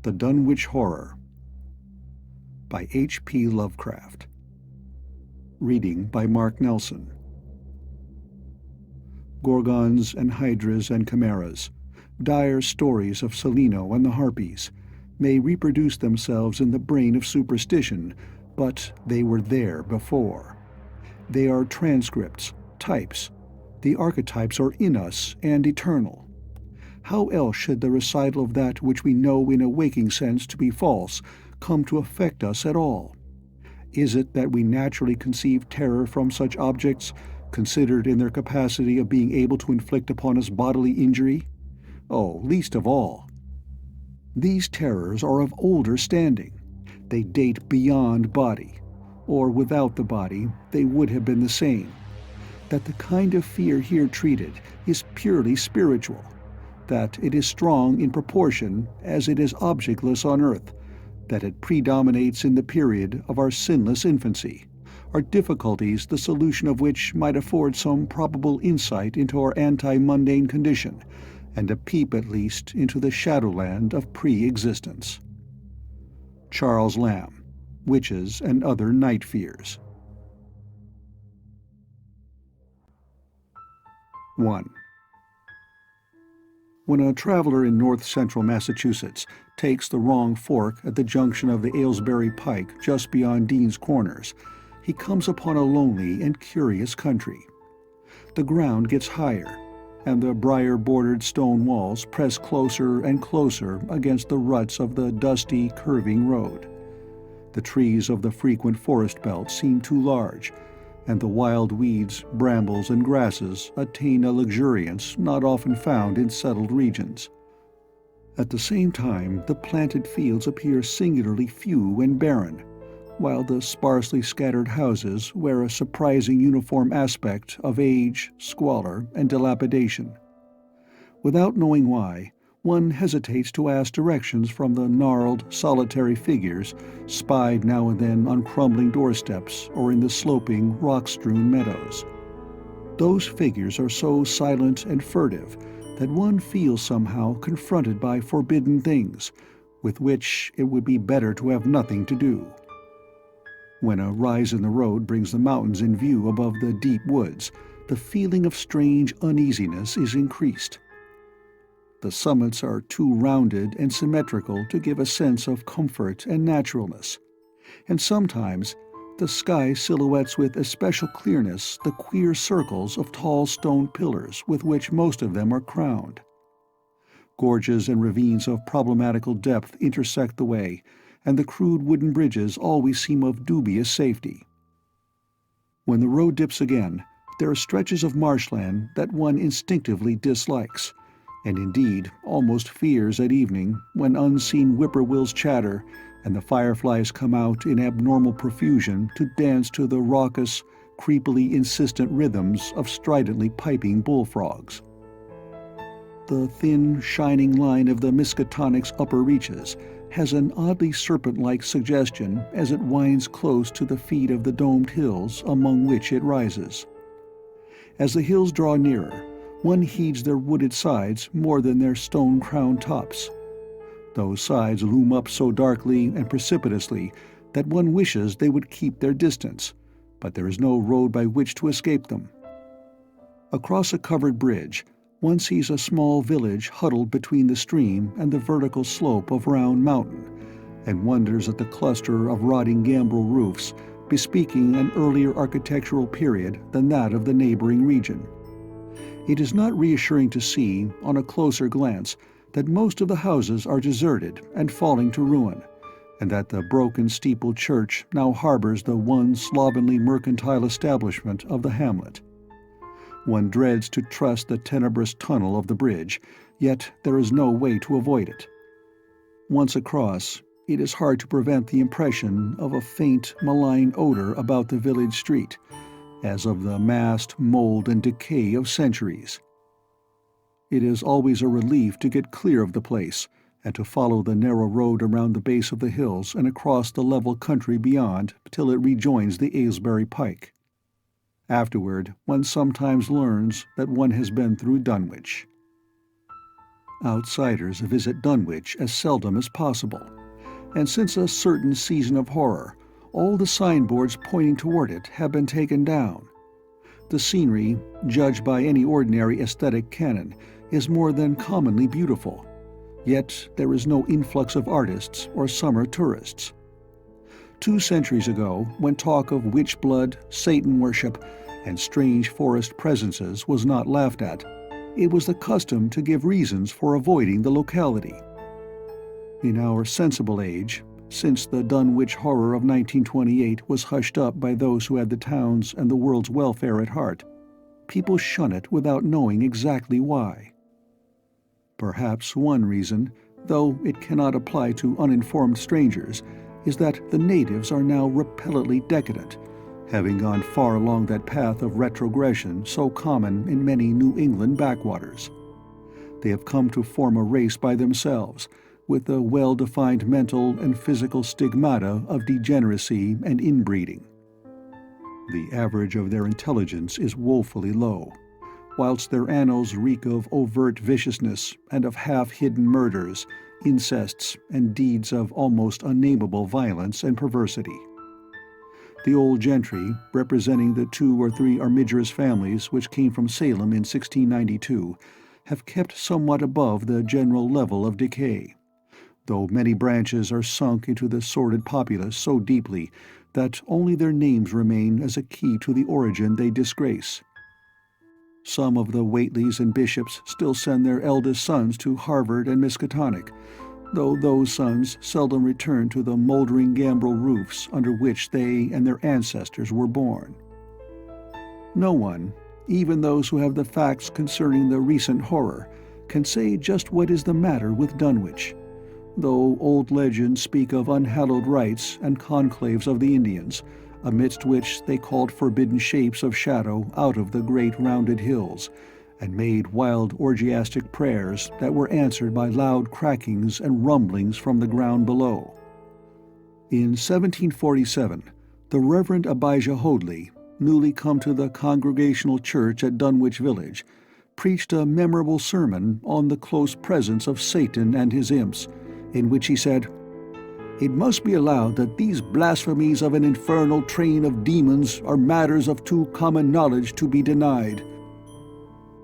The Dunwich Horror by H.P. Lovecraft. Reading by Mark Nelson. Gorgons and hydras and chimeras, dire stories of Celino and the Harpies, may reproduce themselves in the brain of superstition, but they were there before. They are transcripts, types. The archetypes are in us and eternal. How else should the recital of that which we know in a waking sense to be false come to affect us at all? Is it that we naturally conceive terror from such objects, considered in their capacity of being able to inflict upon us bodily injury? Oh, least of all. These terrors are of older standing. They date beyond body, or without the body they would have been the same. That the kind of fear here treated is purely spiritual, that it is strong in proportion as it is objectless on earth, that it predominates in the period of our sinless infancy, are difficulties the solution of which might afford some probable insight into our anti-mundane condition, and a peep at least into the shadowland of pre-existence. Charles Lamb, Witches and Other Night Fears. 1. When a traveler in north-central Massachusetts takes the wrong fork at the junction of the Aylesbury Pike just beyond Dean's Corners, he comes upon a lonely and curious country. The ground gets higher, and the briar-bordered stone walls press closer and closer against the ruts of the dusty, curving road. The trees of the frequent forest belt seem too large, and the wild weeds, brambles, and grasses attain a luxuriance not often found in settled regions. At the same time, the planted fields appear singularly few and barren, while the sparsely scattered houses wear a surprising uniform aspect of age, squalor, and dilapidation. Without knowing why, one hesitates to ask directions from the gnarled, solitary figures spied now and then on crumbling doorsteps or in the sloping, rock-strewn meadows. Those figures are so silent and furtive that one feels somehow confronted by forbidden things, with which it would be better to have nothing to do. When a rise in the road brings the mountains in view above the deep woods, the feeling of strange uneasiness is increased. The summits are too rounded and symmetrical to give a sense of comfort and naturalness, and sometimes the sky silhouettes with especial clearness the queer circles of tall stone pillars with which most of them are crowned. Gorges and ravines of problematical depth intersect the way, and the crude wooden bridges always seem of dubious safety. When the road dips again, there are stretches of marshland that one instinctively dislikes, and indeed almost fears at evening, when unseen whippoorwills chatter and the fireflies come out in abnormal profusion to dance to the raucous, creepily insistent rhythms of stridently piping bullfrogs. The thin, shining line of the Miskatonic's upper reaches has an oddly serpent-like suggestion as it winds close to the feet of the domed hills among which it rises. As the hills draw nearer, one heeds their wooded sides more than their stone-crowned tops. Those sides loom up so darkly and precipitously that one wishes they would keep their distance, but there is no road by which to escape them. Across a covered bridge, one sees a small village huddled between the stream and the vertical slope of Round Mountain, and wonders at the cluster of rotting gambrel roofs bespeaking an earlier architectural period than that of the neighboring region. It is not reassuring to see, on a closer glance, that most of the houses are deserted and falling to ruin, and that the broken steepled church now harbors the one slovenly mercantile establishment of the hamlet. One dreads to trust the tenebrous tunnel of the bridge, yet there is no way to avoid it. Once across, it is hard to prevent the impression of a faint, malign odor about the village street, as of the massed mold and decay of centuries. It is always a relief to get clear of the place, and to follow the narrow road around the base of the hills and across the level country beyond till it rejoins the Aylesbury Pike. Afterward, one sometimes learns that one has been through Dunwich. Outsiders visit Dunwich as seldom as possible, and since a certain season of horror, all the signboards pointing toward it have been taken down. The scenery, judged by any ordinary aesthetic canon, is more than commonly beautiful, yet there is no influx of artists or summer tourists. 2 centuries ago, when talk of witch blood, Satan worship, and strange forest presences was not laughed at, it was the custom to give reasons for avoiding the locality. In our sensible age, since the Dunwich Horror of 1928 was hushed up by those who had the town's and the world's welfare at heart, people shun it without knowing exactly why. Perhaps one reason, though it cannot apply to uninformed strangers, is that the natives are now repellently decadent, having gone far along that path of retrogression so common in many New England backwaters. They have come to form a race by themselves, with the well-defined mental and physical stigmata of degeneracy and inbreeding. The average of their intelligence is woefully low, whilst their annals reek of overt viciousness and of half-hidden murders, incests, and deeds of almost unnameable violence and perversity. The old gentry, representing the 2 or 3 armigerous families which came from Salem in 1692, have kept somewhat above the general level of decay, though many branches are sunk into the sordid populace so deeply that only their names remain as a key to the origin they disgrace. Some of the Whateleys and Bishops still send their eldest sons to Harvard and Miskatonic, though those sons seldom return to the moldering gambrel roofs under which they and their ancestors were born. No one, even those who have the facts concerning the recent horror, can say just what is the matter with Dunwich, though old legends speak of unhallowed rites and conclaves of the Indians, amidst which they called forbidden shapes of shadow out of the great rounded hills, and made wild orgiastic prayers that were answered by loud crackings and rumblings from the ground below. In 1747, the Reverend Abijah Hoadley, newly come to the Congregational Church at Dunwich Village, preached a memorable sermon on the close presence of Satan and his imps, in which he said, "It must be allowed that these blasphemies of an infernal train of demons are matters of too common knowledge to be denied.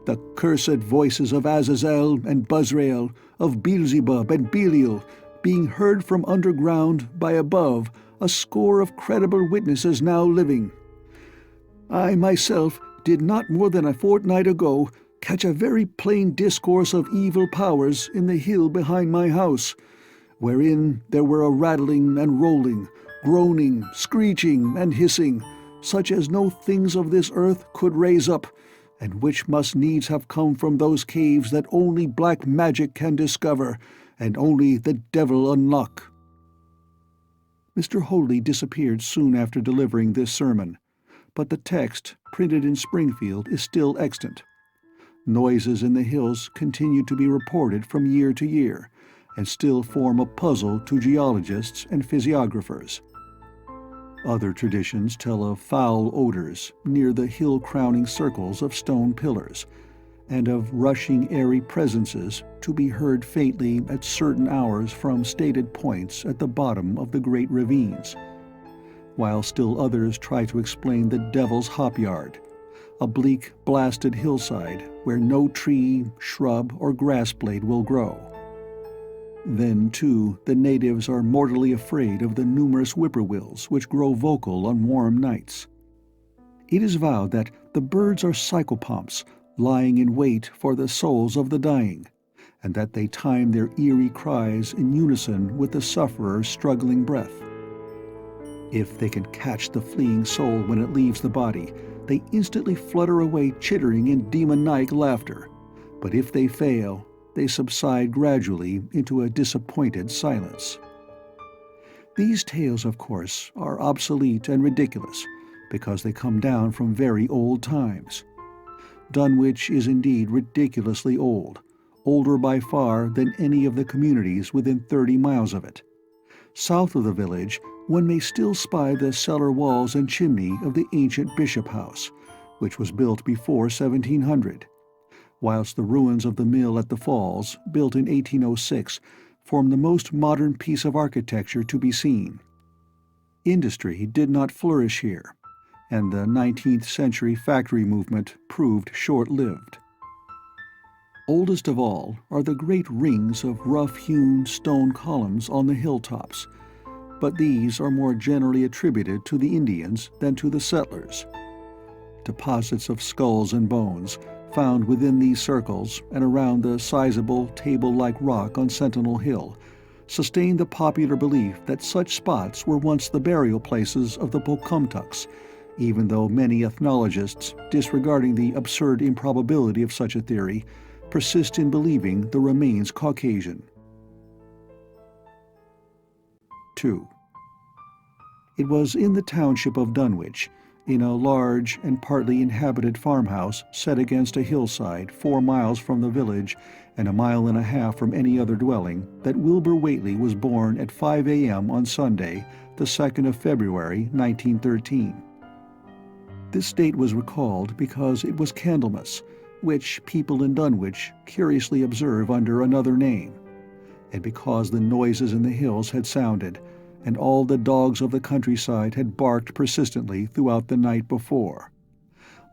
The cursed voices of Azazel and Buzrael, of Beelzebub and Belial, being heard from underground by above a score of credible witnesses now living. I myself did not more than a fortnight ago catch a very plain discourse of evil powers in the hill behind my house, wherein there were a rattling and rolling, groaning, screeching, and hissing, such as no things of this earth could raise up, and which must needs have come from those caves that only black magic can discover, and only the devil unlock." Mr. Hoadley disappeared soon after delivering this sermon, but the text, printed in Springfield, is still extant. Noises in the hills continue to be reported from year to year, and still form a puzzle to geologists and physiographers. Other traditions tell of foul odors near the hill-crowning circles of stone pillars, and of rushing airy presences to be heard faintly at certain hours from stated points at the bottom of the great ravines, while still others try to explain the Devil's Hop Yard, a bleak, blasted hillside where no tree, shrub, or grass blade will grow. Then, too, the natives are mortally afraid of the numerous whippoorwills which grow vocal on warm nights. It is vowed that the birds are psychopomps lying in wait for the souls of the dying, and that they time their eerie cries in unison with the sufferer's struggling breath. If they can catch the fleeing soul when it leaves the body, they instantly flutter away chittering in demoniac laughter, but if they fail, they subside gradually into a disappointed silence. These tales, of course, are obsolete and ridiculous, because they come down from very old times. Dunwich is indeed ridiculously old, older by far than any of the communities within 30 miles of it. South of the village, one may still spy the cellar walls and chimney of the ancient Bishop House, which was built before 1700, whilst the ruins of the mill at the falls, built in 1806, form the most modern piece of architecture to be seen. Industry did not flourish here, and the 19th century factory movement proved short-lived. Oldest of all are the great rings of rough-hewn stone columns on the hilltops, but these are more generally attributed to the Indians than to the settlers. Deposits of skulls and bones, found within these circles and around the sizable table-like rock on Sentinel Hill, sustain the popular belief that such spots were once the burial places of the Pocumtucks, even though many ethnologists, disregarding the absurd improbability of such a theory, persist in believing the remains Caucasian. 2. It was in the township of Dunwich, in a large and partly inhabited farmhouse set against a hillside 4 miles from the village and 1.5 miles from any other dwelling, that Wilbur Whately was born at 5 a.m. on Sunday, the 2nd of February, 1913. This date was recalled because it was Candlemas, which people in Dunwich curiously observe under another name, and because the noises in the hills had sounded, and all the dogs of the countryside had barked persistently throughout the night before.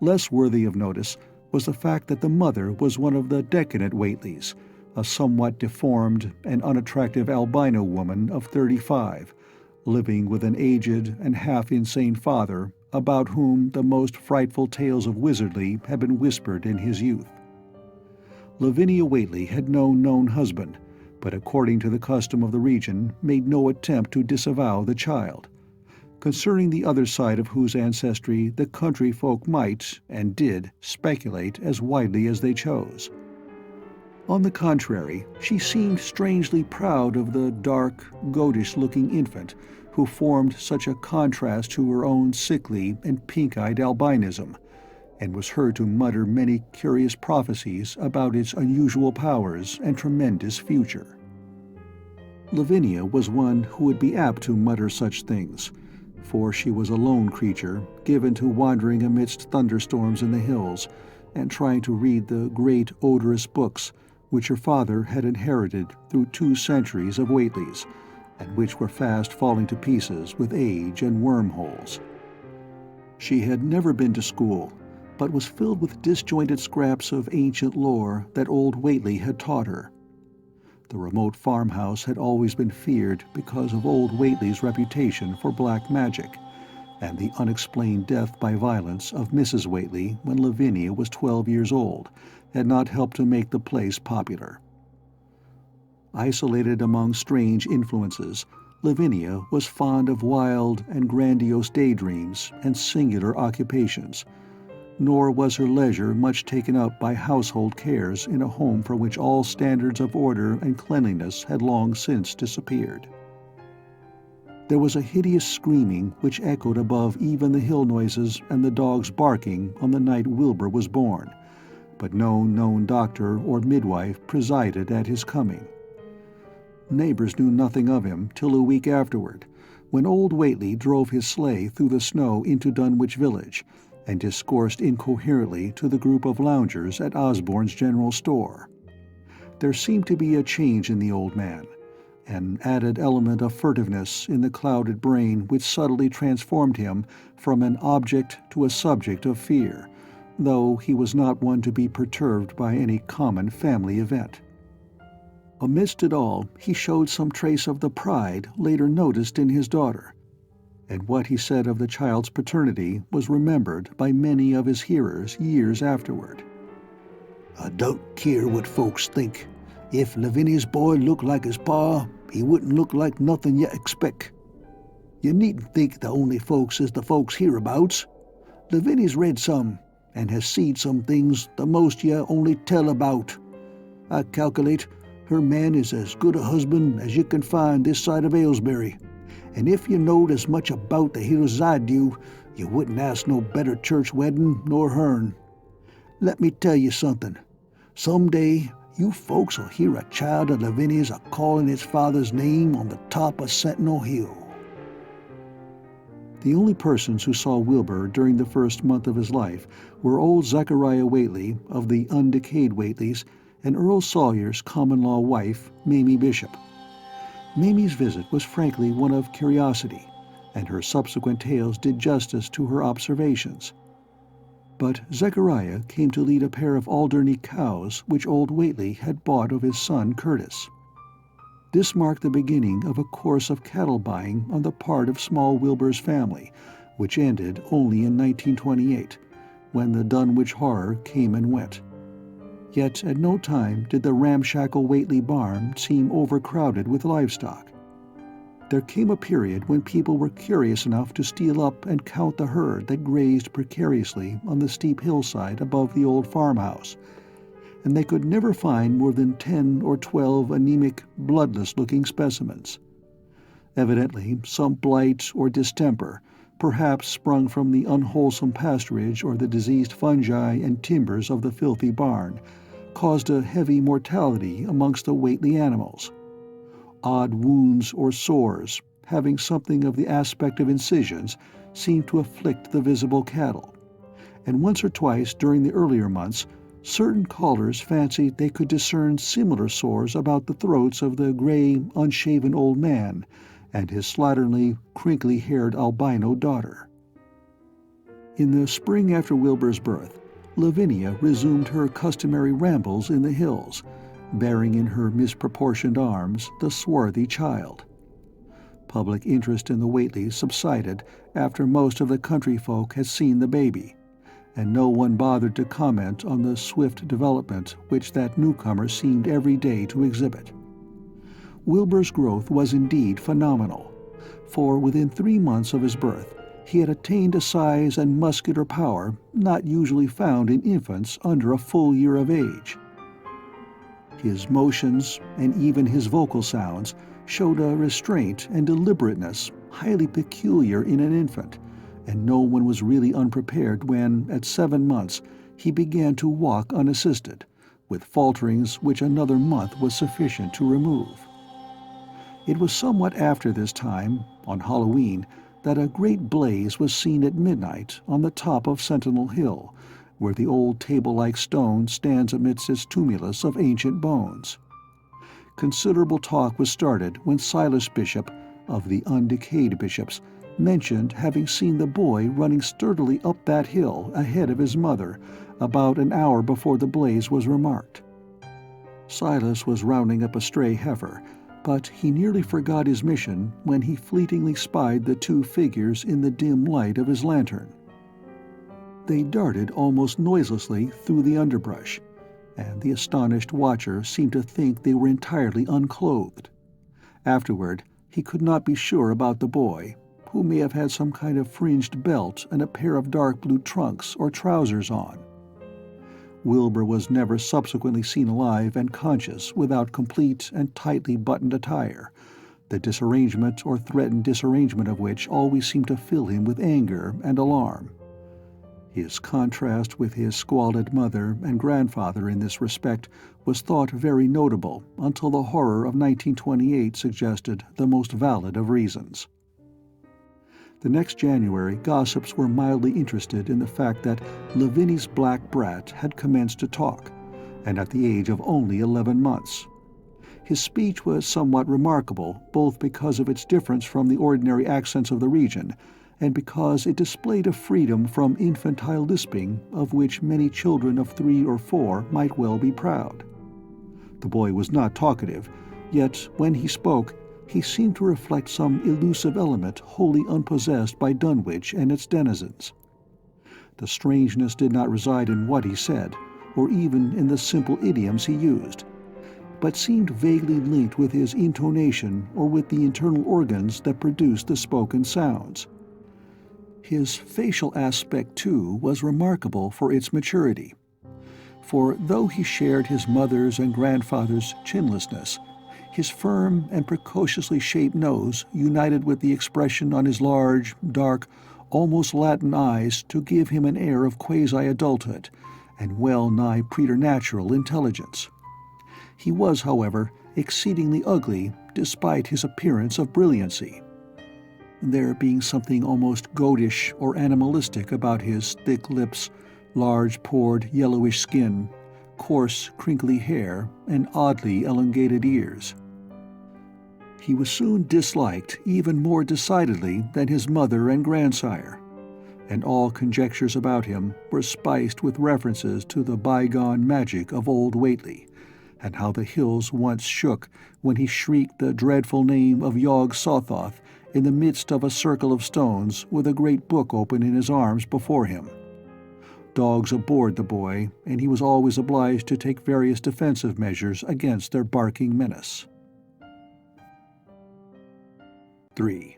Less worthy of notice was the fact that the mother was one of the decadent Whateleys, a somewhat deformed and unattractive albino woman of 35, living with an aged and half-insane father about whom the most frightful tales of wizardry had been whispered in his youth. Lavinia Whately had no known husband, but according to the custom of the region made no attempt to disavow the child, concerning the other side of whose ancestry the country folk might, and did, speculate as widely as they chose. On the contrary, she seemed strangely proud of the dark, goatish-looking infant who formed such a contrast to her own sickly and pink-eyed albinism, and was heard to mutter many curious prophecies about its unusual powers and tremendous future. Lavinia was one who would be apt to mutter such things, for she was a lone creature, given to wandering amidst thunderstorms in the hills, and trying to read the great odorous books which her father had inherited through 2 centuries of Whateleys, and which were fast falling to pieces with age and wormholes. She had never been to school, but was filled with disjointed scraps of ancient lore that old Whately had taught her. The remote farmhouse had always been feared because of old Whately's reputation for black magic, and the unexplained death by violence of Mrs. Whately when Lavinia was 12 years old had not helped to make the place popular. Isolated among strange influences, Lavinia was fond of wild and grandiose daydreams and singular occupations, nor was her leisure much taken up by household cares in a home from which all standards of order and cleanliness had long since disappeared. There was a hideous screaming which echoed above even the hill noises and the dogs barking on the night Wilbur was born, but no known doctor or midwife presided at his coming. Neighbors knew nothing of him till a week afterward, when old Whately drove his sleigh through the snow into Dunwich village, and discoursed incoherently to the group of loungers at Osborne's general store. There seemed to be a change in the old man, an added element of furtiveness in the clouded brain which subtly transformed him from an object to a subject of fear, though he was not one to be perturbed by any common family event. Amidst it all, he showed some trace of the pride later noticed in his daughter, and what he said of the child's paternity was remembered by many of his hearers years afterward. "I don't care what folks think. If Lavinia's boy looked like his pa, he wouldn't look like nothing you expect. You needn't think the only folks is the folks hereabouts. Lavinia's read some, and has seed some things the most you only tell about. I calculate her man is as good a husband as you can find this side of Aylesbury, and if you knowed as much about the hills as I do, you wouldn't ask no better church wedding nor hern. Let me tell you something. Some day you folks will hear a child of Lavinia's a-calling its father's name on the top of Sentinel Hill." The only persons who saw Wilbur during the first month of his life were old Zechariah Whately of the undecayed Whateleys and Earl Sawyer's common-law wife, Mamie Bishop. Mamie's visit was frankly one of curiosity, and her subsequent tales did justice to her observations. But Zechariah came to lead a pair of Alderney cows which old Whately had bought of his son Curtis. This marked the beginning of a course of cattle buying on the part of small Wilbur's family, which ended only in 1928, when the Dunwich Horror came and went. Yet at no time did the ramshackle Whately barn seem overcrowded with livestock. There came a period when people were curious enough to steal up and count the herd that grazed precariously on the steep hillside above the old farmhouse, and they could never find more than 10 or 12 anemic, bloodless-looking specimens. Evidently, some blight or distemper, perhaps sprung from the unwholesome pasturage or the diseased fungi and timbers of the filthy barn, caused a heavy mortality amongst the Whately animals. Odd wounds or sores, having something of the aspect of incisions, seemed to afflict the visible cattle, and once or twice during the earlier months certain callers fancied they could discern similar sores about the throats of the gray, unshaven old man and his slatternly, crinkly-haired albino daughter. In the spring after Wilbur's birth, Lavinia resumed her customary rambles in the hills, bearing in her misproportioned arms the swarthy child. Public interest in the Whateleys subsided after most of the country folk had seen the baby, and no one bothered to comment on the swift development which that newcomer seemed every day to exhibit. Wilbur's growth was indeed phenomenal, for within 3 months of his birth he had attained a size and muscular power not usually found in infants under a full year of age. His motions, and even his vocal sounds, showed a restraint and deliberateness highly peculiar in an infant, and no one was really unprepared when, at 7 months, he began to walk unassisted, with falterings which another month was sufficient to remove. It was somewhat after this time, on Halloween, that a great blaze was seen at midnight on the top of Sentinel Hill, where the old table-like stone stands amidst its tumulus of ancient bones. Considerable talk was started when Silas Bishop, of the undecayed bishops, mentioned having seen the boy running sturdily up that hill ahead of his mother about an hour before the blaze was remarked. Silas was rounding up a stray heifer, but he nearly forgot his mission when he fleetingly spied the 2 figures in the dim light of his lantern. They darted almost noiselessly through the underbrush, and the astonished watcher seemed to think they were entirely unclothed. Afterward, he could not be sure about the boy, who may have had some kind of fringed belt and a pair of dark blue trunks or trousers on. Wilbur was never subsequently seen alive and conscious without complete and tightly buttoned attire, the disarrangement or threatened disarrangement of which always seemed to fill him with anger and alarm. His contrast with his squalid mother and grandfather in this respect was thought very notable until the horror of 1928 suggested the most valid of reasons. The next January, gossips were mildly interested in the fact that Lavinia's black brat had commenced to talk, and at the age of only 11 months. His speech was somewhat remarkable, both because of its difference from the ordinary accents of the region, and because it displayed a freedom from infantile lisping of which many children of 3 or 4 might well be proud. The boy was not talkative, yet when he spoke, he seemed to reflect some elusive element wholly unpossessed by Dunwich and its denizens. The strangeness did not reside in what he said, or even in the simple idioms he used, but seemed vaguely linked with his intonation or with the internal organs that produced the spoken sounds. His facial aspect, too, was remarkable for its maturity. For though he shared his mother's and grandfather's chinlessness, his firm and precociously shaped nose united with the expression on his large, dark, almost Latin eyes to give him an air of quasi-adulthood and well-nigh preternatural intelligence. He was, however, exceedingly ugly despite his appearance of brilliancy. there being something almost goatish or animalistic about his thick lips, large pored yellowish skin, coarse crinkly hair, and oddly elongated ears. He was soon disliked even more decidedly than his mother and grandsire, and all conjectures about him were spiced with references to the bygone magic of old Whately, and how the hills once shook when he shrieked the dreadful name of Yog Sothoth in the midst of a circle of stones with a great book open in his arms before him. Dogs abhorred the boy, and he was always obliged to take various defensive measures against their barking menace. 3.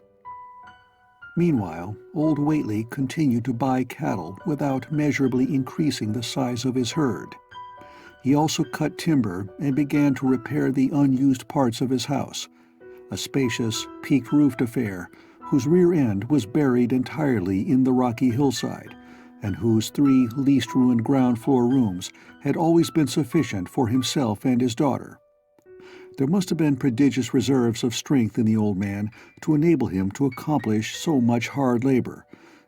Meanwhile, old Whately continued to buy cattle without measurably increasing the size of his herd. He also cut timber and began to repair the unused parts of his house, a spacious, peaked-roofed affair whose rear end was buried entirely in the rocky hillside, and whose 3 least-ruined ground-floor rooms had always been sufficient for himself and his daughter. There must have been prodigious reserves of strength in the old man to enable him to accomplish so much hard labor,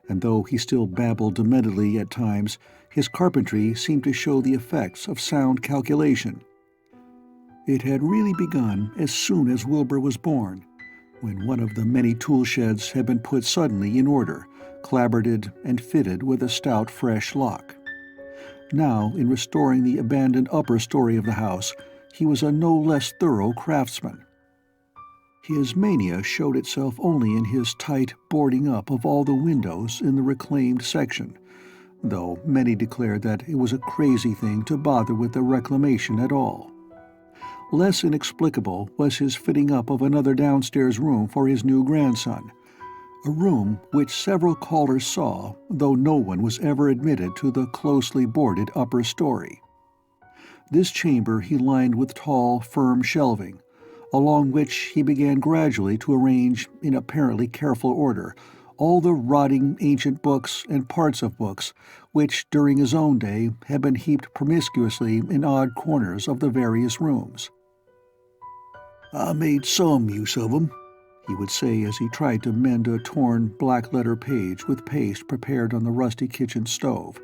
and though he still babbled dementedly at times, his carpentry seemed to show the effects of sound calculation. It had really begun as soon as Wilbur was born, when one of the many tool sheds had been put suddenly in order, clapboarded and fitted with a stout fresh lock. Now, in restoring the abandoned upper story of the house, he was a no less thorough craftsman. His mania showed itself only in his tight boarding up of all the windows in the reclaimed section, though many declared that it was a crazy thing to bother with the reclamation at all. Less inexplicable was his fitting up of another downstairs room for his new grandson, a room which several callers saw, though no one was ever admitted to the closely boarded upper story. This chamber he lined with tall, firm shelving, along which he began gradually to arrange, in apparently careful order, all the rotting ancient books and parts of books which, during his own day, had been heaped promiscuously in odd corners of the various rooms. "I made some use of 'em," he would say as he tried to mend a torn black-letter page with paste prepared on the rusty kitchen stove.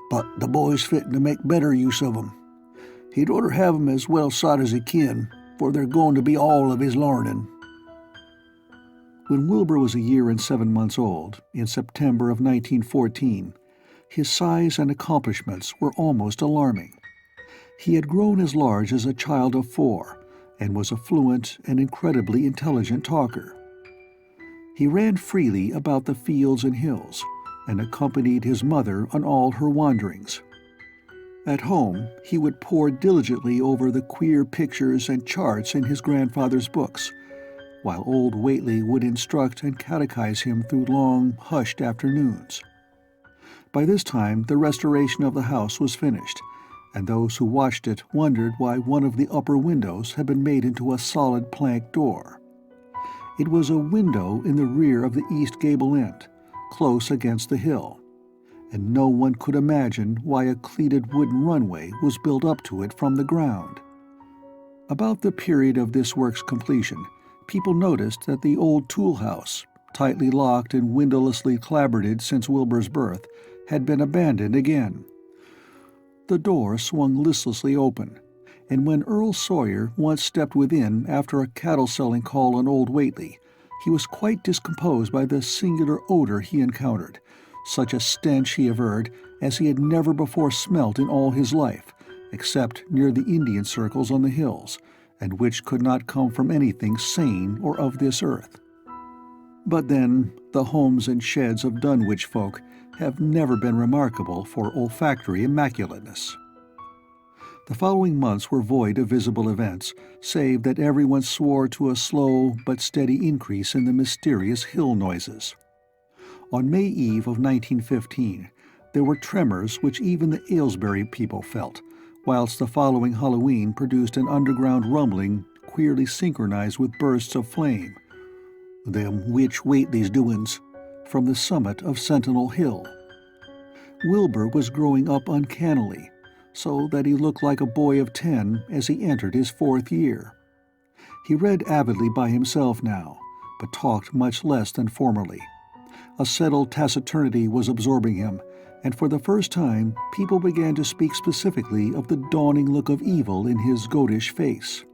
"But the boy's fitting to make better use of 'em. He'd orter have 'em as well sot as he kin, for they're going to be all of his larnin'." When Wilbur was a year and 7 months old, in September of 1914, his size and accomplishments were almost alarming. He had grown as large as a child of 4, and was a fluent and incredibly intelligent talker. He ran freely about the fields and hills, and accompanied his mother on all her wanderings. At home, he would pore diligently over the queer pictures and charts in his grandfather's books, while old Whately would instruct and catechize him through long, hushed afternoons. By this time, the restoration of the house was finished, and those who watched it wondered why one of the upper windows had been made into a solid plank door. It was a window in the rear of the east gable end, close against the hill, and no one could imagine why a cleated wooden runway was built up to it from the ground. About the period of this work's completion, people noticed that the old tool house, tightly locked and windowlessly clapboarded since Wilbur's birth, had been abandoned again. The door swung listlessly open, and when Earl Sawyer once stepped within after a cattle-selling call on old Whately, he was quite discomposed by the singular odor he encountered, such a stench, he averred, as he had never before smelt in all his life, except near the Indian circles on the hills, and which could not come from anything sane or of this earth. But then, the homes and sheds of Dunwich folk have never been remarkable for olfactory immaculateness. The following months were void of visible events, save that everyone swore to a slow but steady increase in the mysterious hill noises. On May Eve of 1915, there were tremors which even the Aylesbury people felt, whilst the following Halloween produced an underground rumbling queerly synchronized with bursts of flame. "Them witch Whately's doin's," from the summit of Sentinel Hill. Wilbur was growing up uncannily, so that he looked like a boy of 10 as he entered his 4th year. He read avidly by himself now, but talked much less than formerly. A settled taciturnity was absorbing him, and for the first time people began to speak specifically of the dawning look of evil in his goatish face.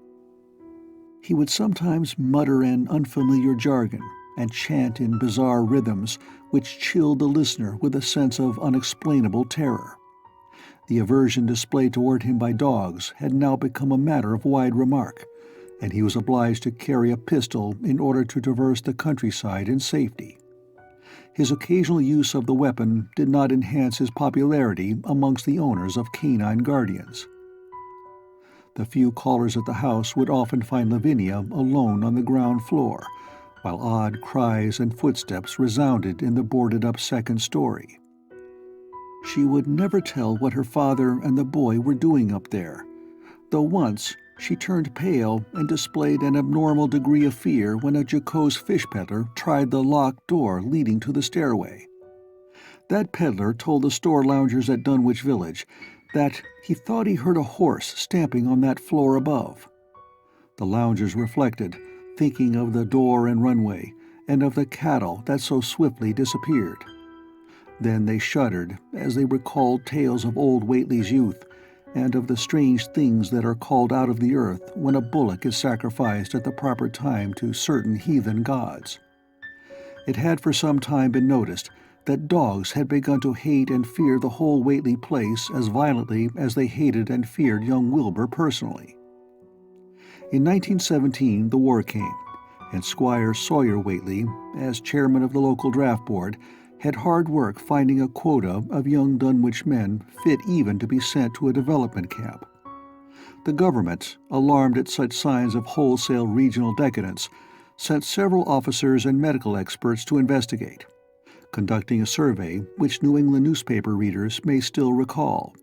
He would sometimes mutter an unfamiliar jargon and chant in bizarre rhythms which chilled the listener with a sense of unexplainable terror. The aversion displayed toward him by dogs had now become a matter of wide remark, and he was obliged to carry a pistol in order to traverse the countryside in safety. His occasional use of the weapon did not enhance his popularity amongst the owners of canine guardians. The few callers at the house would often find Lavinia alone on the ground floor, while odd cries and footsteps resounded in the boarded-up second story. She would never tell what her father and the boy were doing up there, though once she turned pale and displayed an abnormal degree of fear when a jocose fish peddler tried the locked door leading to the stairway. That peddler told the store loungers at Dunwich Village that he thought he heard a horse stamping on that floor above. The loungers reflected, thinking of the door and runway, and of the cattle that so swiftly disappeared. Then they shuddered as they recalled tales of old Whately's youth, and of the strange things that are called out of the earth when a bullock is sacrificed at the proper time to certain heathen gods. It had for some time been noticed that dogs had begun to hate and fear the whole Whately place as violently as they hated and feared young Wilbur personally. In 1917 the war came, and Squire Sawyer Whately, as chairman of the local draft board, had hard work finding a quota of young Dunwich men fit even to be sent to a development camp. The government, alarmed at such signs of wholesale regional decadence, sent several officers and medical experts to investigate, conducting a survey which New England newspaper readers may still recall.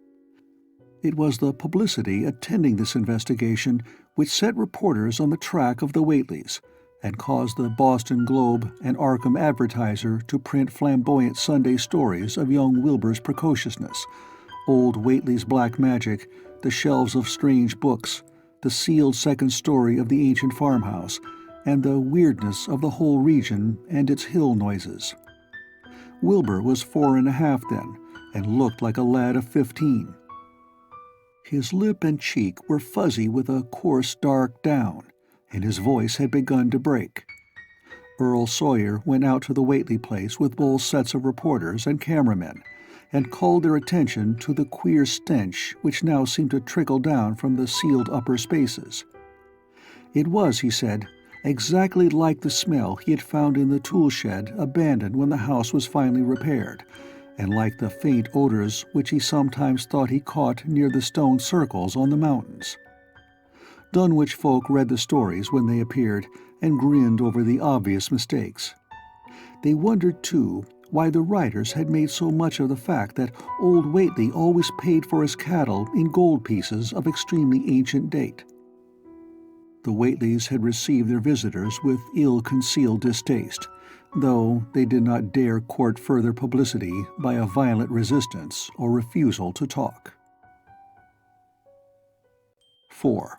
It was the publicity attending this investigation which set reporters on the track of the Whateleys, and caused the Boston Globe and Arkham Advertiser to print flamboyant Sunday stories of young Wilbur's precociousness, old Whately's black magic, the shelves of strange books, the sealed second story of the ancient farmhouse, and the weirdness of the whole region and its hill noises. Wilbur was 4.5 then, and looked like a lad of 15. His lip and cheek were fuzzy with a coarse dark down, and his voice had begun to break. Earl Sawyer went out to the Whately place with both sets of reporters and cameramen, and called their attention to the queer stench which now seemed to trickle down from the sealed upper spaces. It was, he said, exactly like the smell he had found in the tool shed abandoned when the house was finally repaired, and like the faint odors which he sometimes thought he caught near the stone circles on the mountains. Dunwich folk read the stories when they appeared and grinned over the obvious mistakes. They wondered, too, why the writers had made so much of the fact that old Whately always paid for his cattle in gold pieces of extremely ancient date. The Whateleys had received their visitors with ill-concealed distaste, though they did not dare court further publicity by a violent resistance or refusal to talk. 4.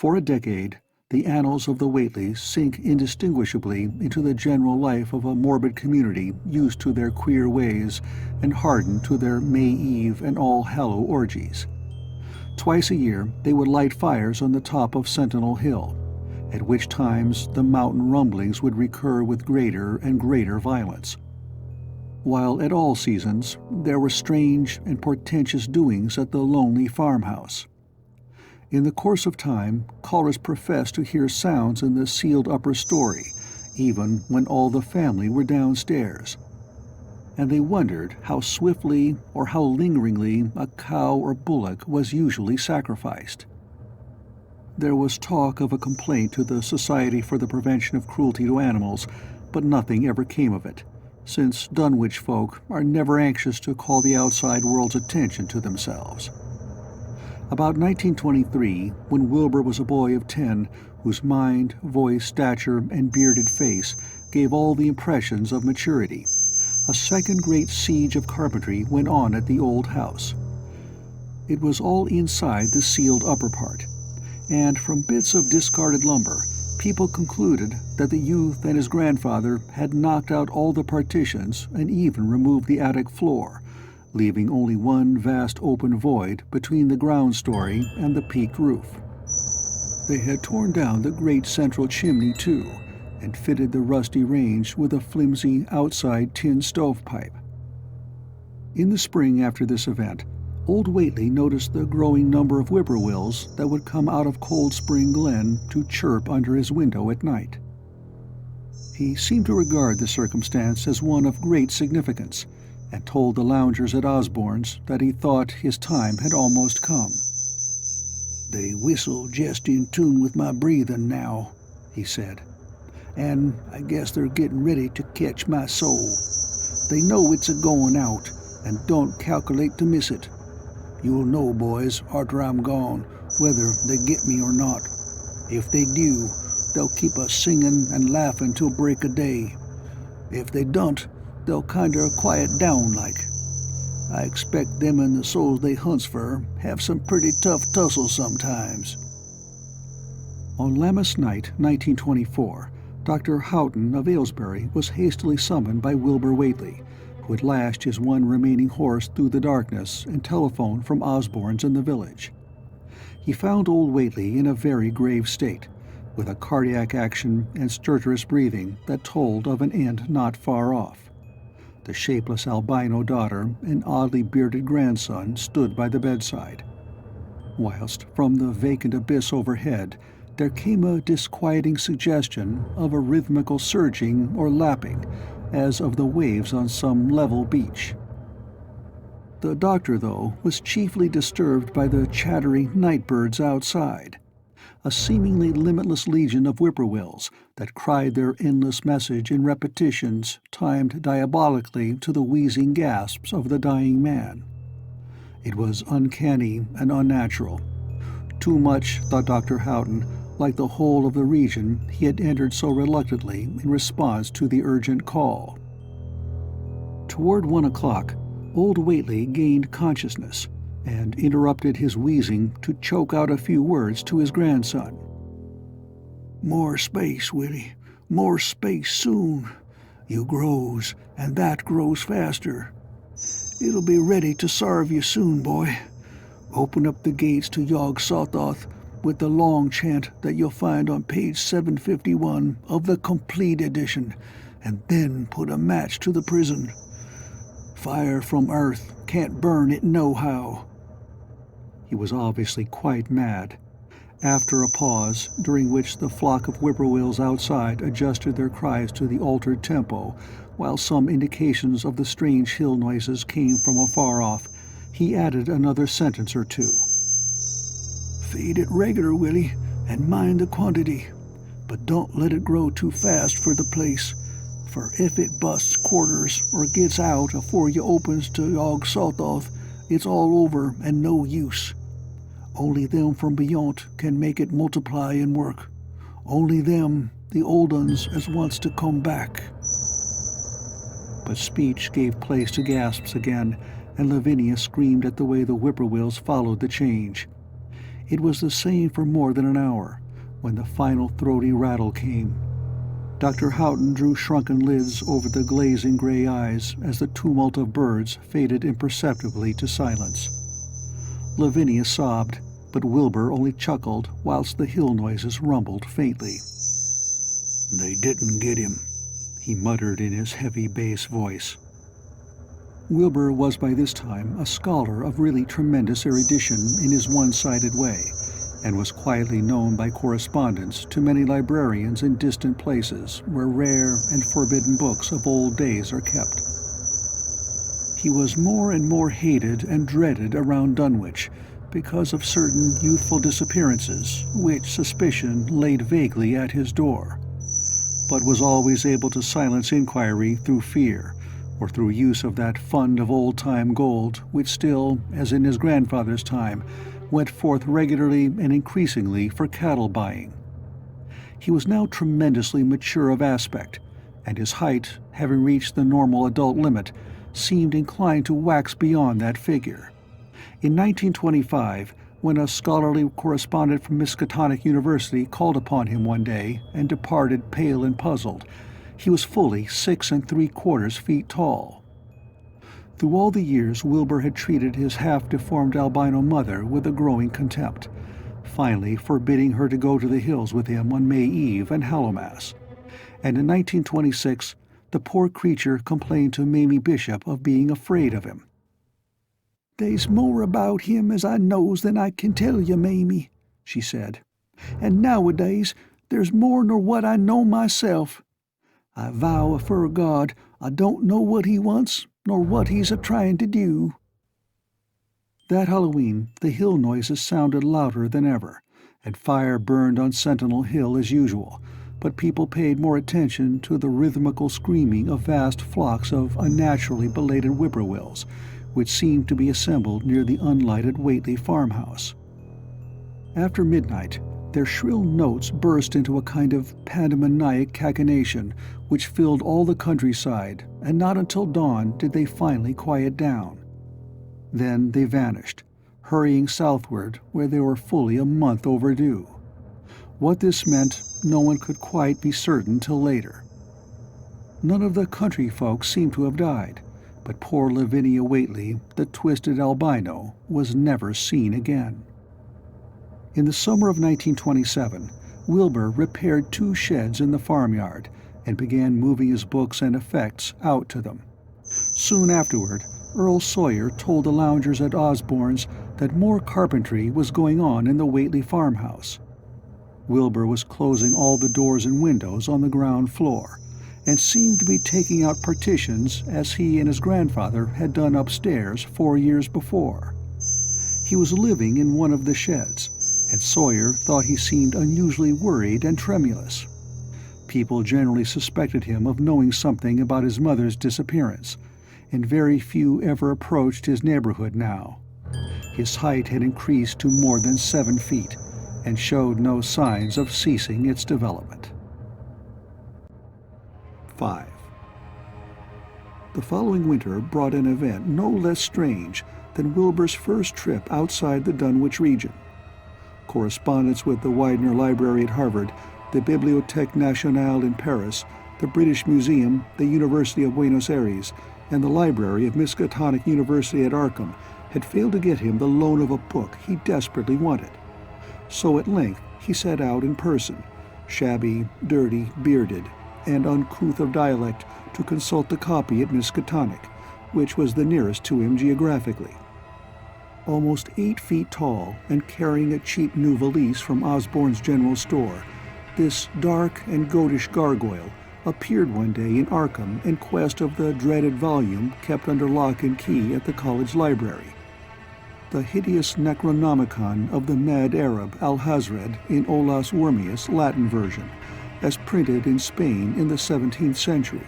For a decade, the annals of the Whateleys sink indistinguishably into the general life of a morbid community used to their queer ways and hardened to their May Eve and All-Hallow orgies. Twice a year they would light fires on the top of Sentinel Hill, at which times the mountain rumblings would recur with greater and greater violence. While at all seasons there were strange and portentous doings at the lonely farmhouse. In the course of time, callers professed to hear sounds in the sealed upper story, even when all the family were downstairs. And they wondered how swiftly or how lingeringly a cow or bullock was usually sacrificed. There was talk of a complaint to the Society for the Prevention of Cruelty to Animals, but nothing ever came of it, since Dunwich folk are never anxious to call the outside world's attention to themselves. About 1923, when Wilbur was a boy of 10, whose mind, voice, stature, and bearded face gave all the impressions of maturity, a second great siege of carpentry went on at the old house. It was all inside the sealed upper part, and from bits of discarded lumber, People concluded that the youth and his grandfather had knocked out all the partitions and even removed the attic floor, leaving only one vast open void between the ground story and the peaked roof. They had torn down the great central chimney, too, and fitted the rusty range with a flimsy outside tin stovepipe. In the spring after this event, old Whately noticed the growing number of whippoorwills that would come out of Cold Spring Glen to chirp under his window at night. He seemed to regard the circumstance as one of great significance, and told the loungers at Osborne's that he thought his time had almost come. "They whistle just in tune with my breathing now," he said, "and I guess they're getting ready to catch my soul. They know it's a-going out, and don't calculate to miss it. You'll know, boys, arter I'm gone, whether they get me or not. If they do, they'll keep us singing and laughing till break of day. If they don't, they'll kinder quiet down like. I expect them and the souls they hunts for have some pretty tough tussles sometimes." On Lammas night, 1924, Dr. Houghton of Aylesbury was hastily summoned by Wilbur Whately, who had lashed his one remaining horse through the darkness and telephoned from Osborne's in the village. He found old Whately in a very grave state, with a cardiac action and stertorous breathing that told of an end not far off. The shapeless albino daughter and oddly bearded grandson stood by the bedside, whilst from the vacant abyss overhead there came a disquieting suggestion of a rhythmical surging or lapping, as of the waves on some level beach. The doctor, though, was chiefly disturbed by the chattering night birds outside, a seemingly limitless legion of whippoorwills that cried their endless message in repetitions timed diabolically to the wheezing gasps of the dying man. It was uncanny and unnatural. Too much, thought Dr. Houghton, like the whole of the region he had entered so reluctantly in response to the urgent call. Toward 1 o'clock, old Whately gained consciousness and interrupted his wheezing to choke out a few words to his grandson. "More space, Willie, more space soon. You grows, and that grows faster. It'll be ready to sarve you soon, boy. Open up the gates to Yog Sothoth with the long chant that you'll find on page 751 of the complete edition, and then put a match to the prison. Fire from earth can't burn it nohow." He was obviously quite mad. After a pause, during which the flock of whippoorwills outside adjusted their cries to the altered tempo, while some indications of the strange hill noises came from afar off, he added another sentence or two. "Feed it regular, Willie, and mind the quantity. But don't let it grow too fast for the place, for if it busts quarters or gets out afore you opens to Yog Sothoth, it's all over and no use. Only them from beyond can make it multiply and work. Only them, the old uns as wants to come back." But speech gave place to gasps again, and Lavinia screamed at the way the whippoorwills followed the change. It was the same for more than an hour, when the final throaty rattle came. Dr. Houghton drew shrunken lids over the glazing gray eyes as the tumult of birds faded imperceptibly to silence. Lavinia sobbed, but Wilbur only chuckled whilst the hill noises rumbled faintly. "They didn't get him," he muttered in his heavy bass voice. Wilbur was by this time a scholar of really tremendous erudition in his one-sided way, and was quietly known by correspondence to many librarians in distant places where rare and forbidden books of old days are kept. He was more and more hated and dreaded around Dunwich because of certain youthful disappearances which suspicion laid vaguely at his door, but was always able to silence inquiry through fear, or through use of that fund of old-time gold which still, as in his grandfather's time, went forth regularly and increasingly for cattle buying. He was now tremendously mature of aspect, and his height, having reached the normal adult limit, seemed inclined to wax beyond that figure. In 1925, when a scholarly correspondent from Miskatonic University called upon him one day and departed pale and puzzled, he was fully 6 3/4 feet tall. Through all the years, Wilbur had treated his half-deformed albino mother with a growing contempt, finally forbidding her to go to the hills with him on May Eve and Hallowmass. And in 1926, the poor creature complained to Mamie Bishop of being afraid of him. "They's more about him as I knows than I can tell you, Mamie," she said. "And nowadays there's more nor what I know myself. I vow afore God I don't know what he wants nor what he's a-trying to do." That Halloween, the hill noises sounded louder than ever, and fire burned on Sentinel Hill as usual, but people paid more attention to the rhythmical screaming of vast flocks of unnaturally belated whippoorwills, which seemed to be assembled near the unlighted Whately farmhouse. After midnight, their shrill notes burst into a kind of pandemoniac cachinnation which filled all the countryside, and not until dawn did they finally quiet down. Then they vanished, hurrying southward where they were fully a month overdue. What this meant, no one could quite be certain till later. None of the country folk seemed to have died, but poor Lavinia Whately, the twisted albino, was never seen again. In the summer of 1927, Wilbur repaired 2 sheds in the farmyard and began moving his books and effects out to them. Soon afterward, Earl Sawyer told the loungers at Osborne's that more carpentry was going on in the Whately farmhouse. Wilbur was closing all the doors and windows on the ground floor, and seemed to be taking out partitions as he and his grandfather had done upstairs 4 years before. He was living in one of the sheds, and Sawyer thought he seemed unusually worried and tremulous. People generally suspected him of knowing something about his mother's disappearance, and very few ever approached his neighborhood now. His height had increased to more than 7 feet, and showed no signs of ceasing its development. 5. The following winter brought an event no less strange than Wilbur's first trip outside the Dunwich region. Correspondence with the Widener Library at Harvard, the Bibliothèque Nationale in Paris, the British Museum, the University of Buenos Aires, and the library of Miskatonic University at Arkham had failed to get him the loan of a book he desperately wanted. So at length he set out in person, shabby, dirty, bearded, and uncouth of dialect, to consult the copy at Miskatonic, which was the nearest to him geographically. Almost 8 feet tall and carrying a cheap new valise from Osborne's general store, this dark and goatish gargoyle appeared one day in Arkham in quest of the dreaded volume kept under lock and key at the college library. The hideous Necronomicon of the mad Arab Alhazred in Olaus Wormius Latin version, as printed in Spain in the 17th century.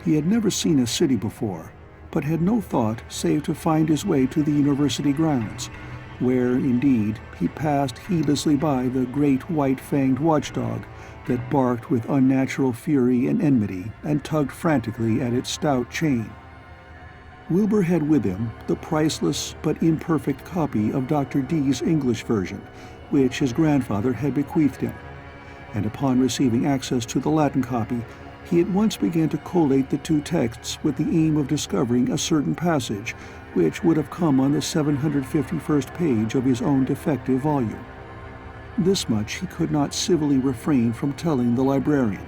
He had never seen a city before, but had no thought save to find his way to the university grounds, where, indeed, he passed heedlessly by the great white-fanged watchdog that barked with unnatural fury and enmity and tugged frantically at its stout chain. Wilbur had with him the priceless but imperfect copy of Dr. Dee's English version, which his grandfather had bequeathed him, and upon receiving access to the Latin copy, he at once began to collate the 2 texts with the aim of discovering a certain passage which would have come on the 751st page of his own defective volume. This much he could not civilly refrain from telling the librarian,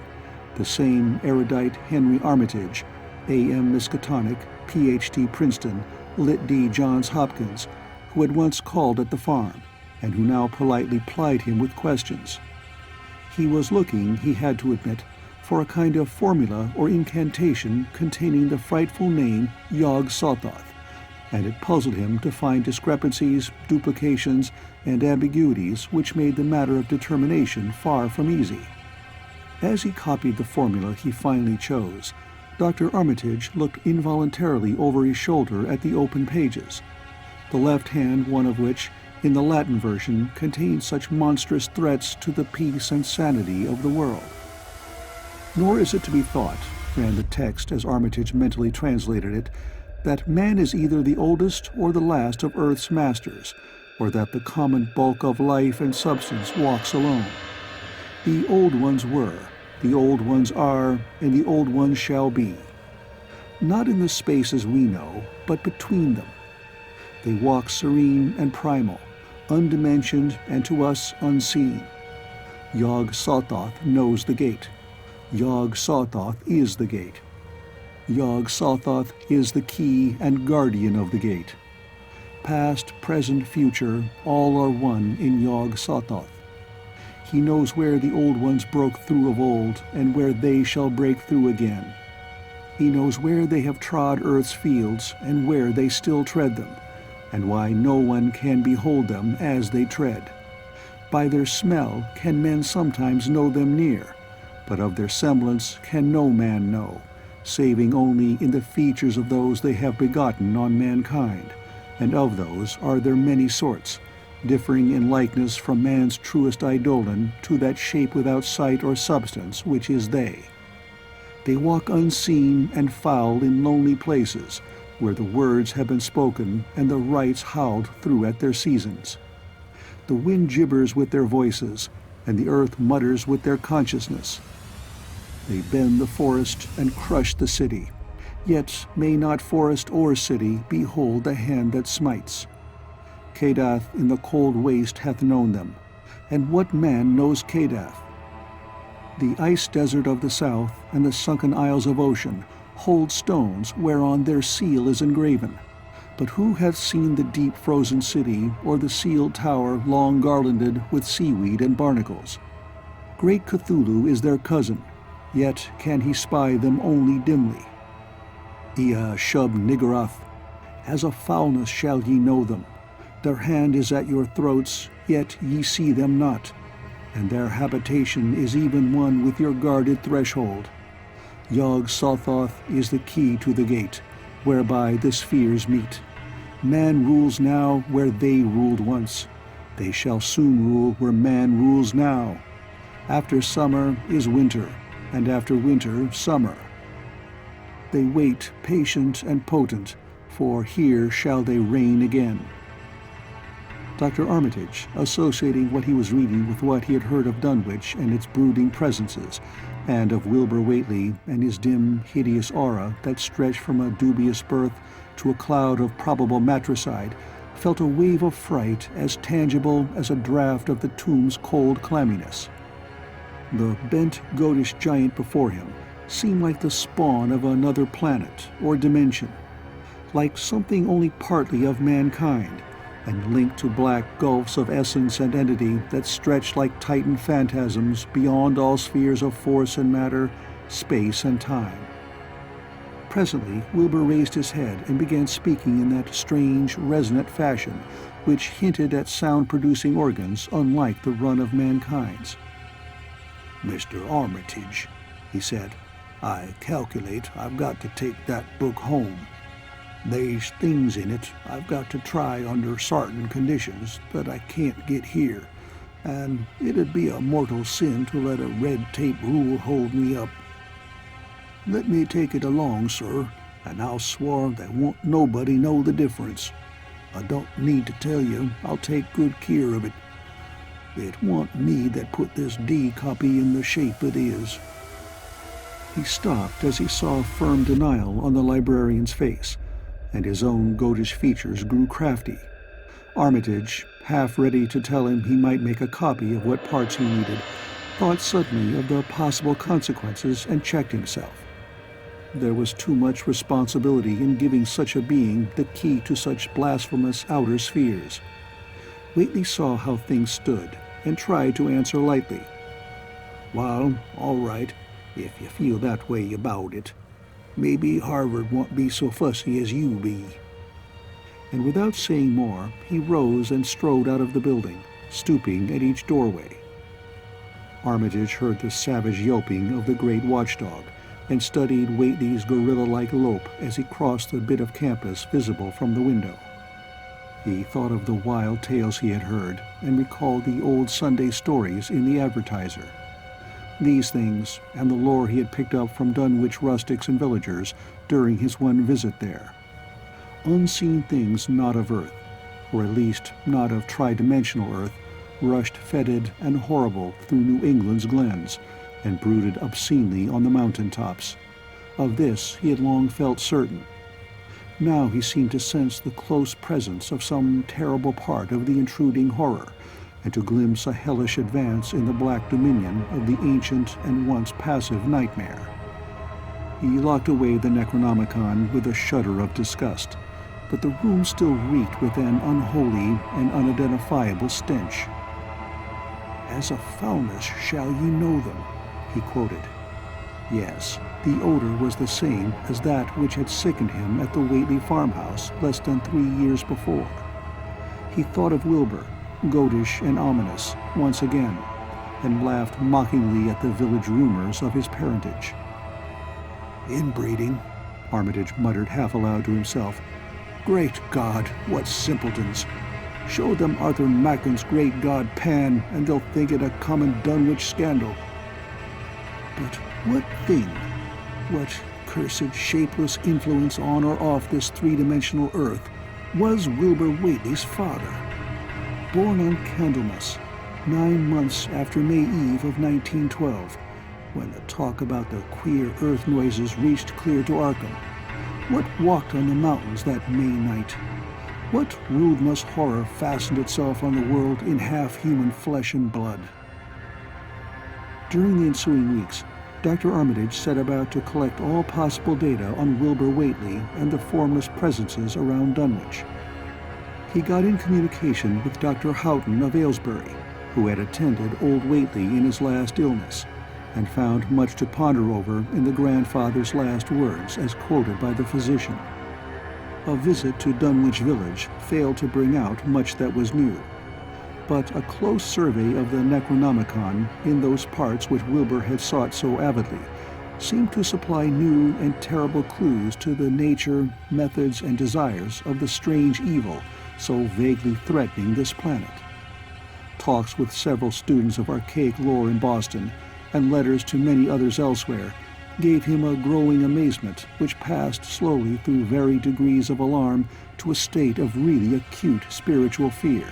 the same erudite Henry Armitage, A.M. Miskatonic, Ph.D. Princeton, Lit.D. Johns Hopkins, who had once called at the farm, and who now politely plied him with questions. He was looking, he had to admit, for a kind of formula or incantation containing the frightful name Yog-Sothoth, and it puzzled him to find discrepancies, duplications, and ambiguities which made the matter of determination far from easy. As he copied the formula he finally chose, Dr. Armitage looked involuntarily over his shoulder at the open pages, the left-hand one of which, in the Latin version, contained such monstrous threats to the peace and sanity of the world. Nor is it to be thought, ran the text as Armitage mentally translated it, that man is either the oldest or the last of Earth's masters, or that the common bulk of life and substance walks alone. The old ones were, the old ones are, and the old ones shall be. Not in the spaces we know, but between them. They walk serene and primal, undimensioned and to us unseen. Yog-Sothoth knows the gate. Yog-Sothoth is the gate. Yog-Sothoth is the key and guardian of the gate. Past, present, future, all are one in Yog-Sothoth. He knows where the old ones broke through of old, and where they shall break through again. He knows where they have trod earth's fields, and where they still tread them, and why no one can behold them as they tread. By their smell can men sometimes know them near, but of their semblance can no man know, saving only in the features of those they have begotten on mankind, and of those are there many sorts, differing in likeness from man's truest eidolon to that shape without sight or substance which is they. They walk unseen and foul in lonely places, where the words have been spoken and the rites howled through at their seasons. The wind gibbers with their voices, and the earth mutters with their consciousness. They bend the forest and crush the city, yet may not forest or city behold the hand that smites. Kadath in the cold waste hath known them, and what man knows Kadath? The ice desert of the south and the sunken isles of ocean hold stones whereon their seal is engraven, but who hath seen the deep frozen city or the sealed tower long garlanded with seaweed and barnacles? Great Cthulhu is their cousin, yet can he spy them only dimly. Ea Shub Niggurath, as a foulness shall ye know them. Their hand is at your throats, yet ye see them not, and their habitation is even one with your guarded threshold. Yog-Sothoth is the key to the gate, whereby the spheres meet. Man rules now where they ruled once. They shall soon rule where man rules now. After summer is winter, and after winter summer. They wait patient and potent, for here shall they reign again. Dr. Armitage, associating what he was reading with what he had heard of Dunwich and its brooding presences, and of Wilbur Whately and his dim, hideous aura that stretched from a dubious birth to a cloud of probable matricide, felt a wave of fright as tangible as a draught of the tomb's cold clamminess. The bent, goatish giant before him seemed like the spawn of another planet or dimension, like something only partly of mankind, and linked to black gulfs of essence and entity that stretched like titan phantasms beyond all spheres of force and matter, space and time. Presently, Wilbur raised his head and began speaking in that strange, resonant fashion which hinted at sound-producing organs unlike the run of mankind's. "Mr. Armitage," he said, "I calculate I've got to take that book home. There's things in it I've got to try under certain conditions that I can't get here, and it'd be a mortal sin to let a red tape rule hold me up. Let me take it along, sir, and I'll swore there won't nobody know the difference. I don't need to tell you I'll take good care of it. It wa'n't me that put this D copy in the shape it is." He stopped as he saw firm denial on the librarian's face, and his own goatish features grew crafty. Armitage, half ready to tell him he might make a copy of what parts he needed, thought suddenly of the possible consequences and checked himself. There was too much responsibility in giving such a being the key to such blasphemous outer spheres. Whately saw how things stood and tried to answer lightly. "Well, all right, if you feel that way about it. Maybe Harvard won't be so fussy as you be." And without saying more, he rose and strode out of the building, stooping at each doorway. Armitage heard the savage yelping of the great watchdog, and studied Whately's gorilla-like lope as he crossed the bit of campus visible from the window. He thought of the wild tales he had heard, and recalled the old Sunday stories in the Advertiser. These things, and the lore he had picked up from Dunwich rustics and villagers during his one visit there. Unseen things not of earth, or at least not of tri-dimensional Earth, rushed fetid and horrible through New England's glens and brooded obscenely on the mountain-tops. Of this he had long felt certain. Now he seemed to sense the close presence of some terrible part of the intruding horror, and to glimpse a hellish advance in the black dominion of the ancient and once passive nightmare. He locked away the Necronomicon with a shudder of disgust, but the room still reeked with an unholy and unidentifiable stench. "As a foulness shall ye know them," he quoted. Yes, the odor was the same as that which had sickened him at the Whately farmhouse less than 3 years before. He thought of Wilbur, goatish and ominous, once again, and laughed mockingly at the village rumors of his parentage. "Inbreeding," Armitage muttered half aloud to himself. "Great God, what simpletons! Show them Arthur Macken's great god Pan, and they'll think it a common Dunwich scandal. But what thing, what cursed shapeless influence on or off this three-dimensional earth was Wilbur Whately's father? Born on Candlemas, 9 months after May Eve of 1912, when the talk about the queer earth noises reached clear to Arkham. What walked on the mountains that May night? What ruthless horror fastened itself on the world in half-human flesh and blood?" During the ensuing weeks, Dr. Armitage set about to collect all possible data on Wilbur Whately and the formless presences around Dunwich. He got in communication with Dr. Houghton of Aylesbury, who had attended old Whately in his last illness, and found much to ponder over in the grandfather's last words as quoted by the physician. A visit to Dunwich village failed to bring out much that was new, but a close survey of the Necronomicon in those parts which Wilbur had sought so avidly seemed to supply new and terrible clues to the nature, methods, and desires of the strange evil so vaguely threatening this planet. Talks with several students of archaic lore in Boston, and letters to many others elsewhere, gave him a growing amazement which passed slowly through varied degrees of alarm to a state of really acute spiritual fear.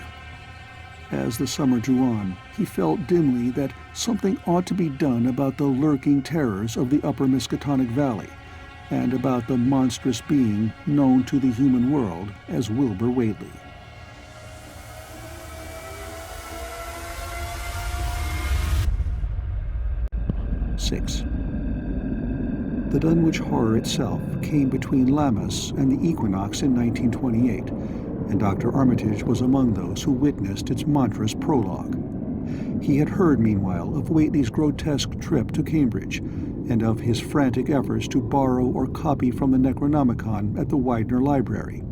As the summer drew on, he felt dimly that something ought to be done about the lurking terrors of the upper Miskatonic Valley, and about the monstrous being known to the human world as Wilbur Whately. Six. The Dunwich Horror itself came between Lammas and the equinox in 1928, and Dr. Armitage was among those who witnessed its monstrous prologue. He had heard, meanwhile, of Whately's grotesque trip to Cambridge, and of his frantic efforts to borrow or copy from the Necronomicon at the Widener Library.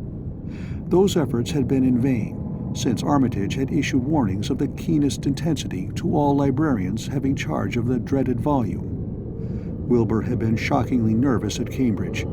Those efforts had been in vain, since Armitage had issued warnings of the keenest intensity to all librarians having charge of the dreaded volume. Wilbur had been shockingly nervous at Cambridge,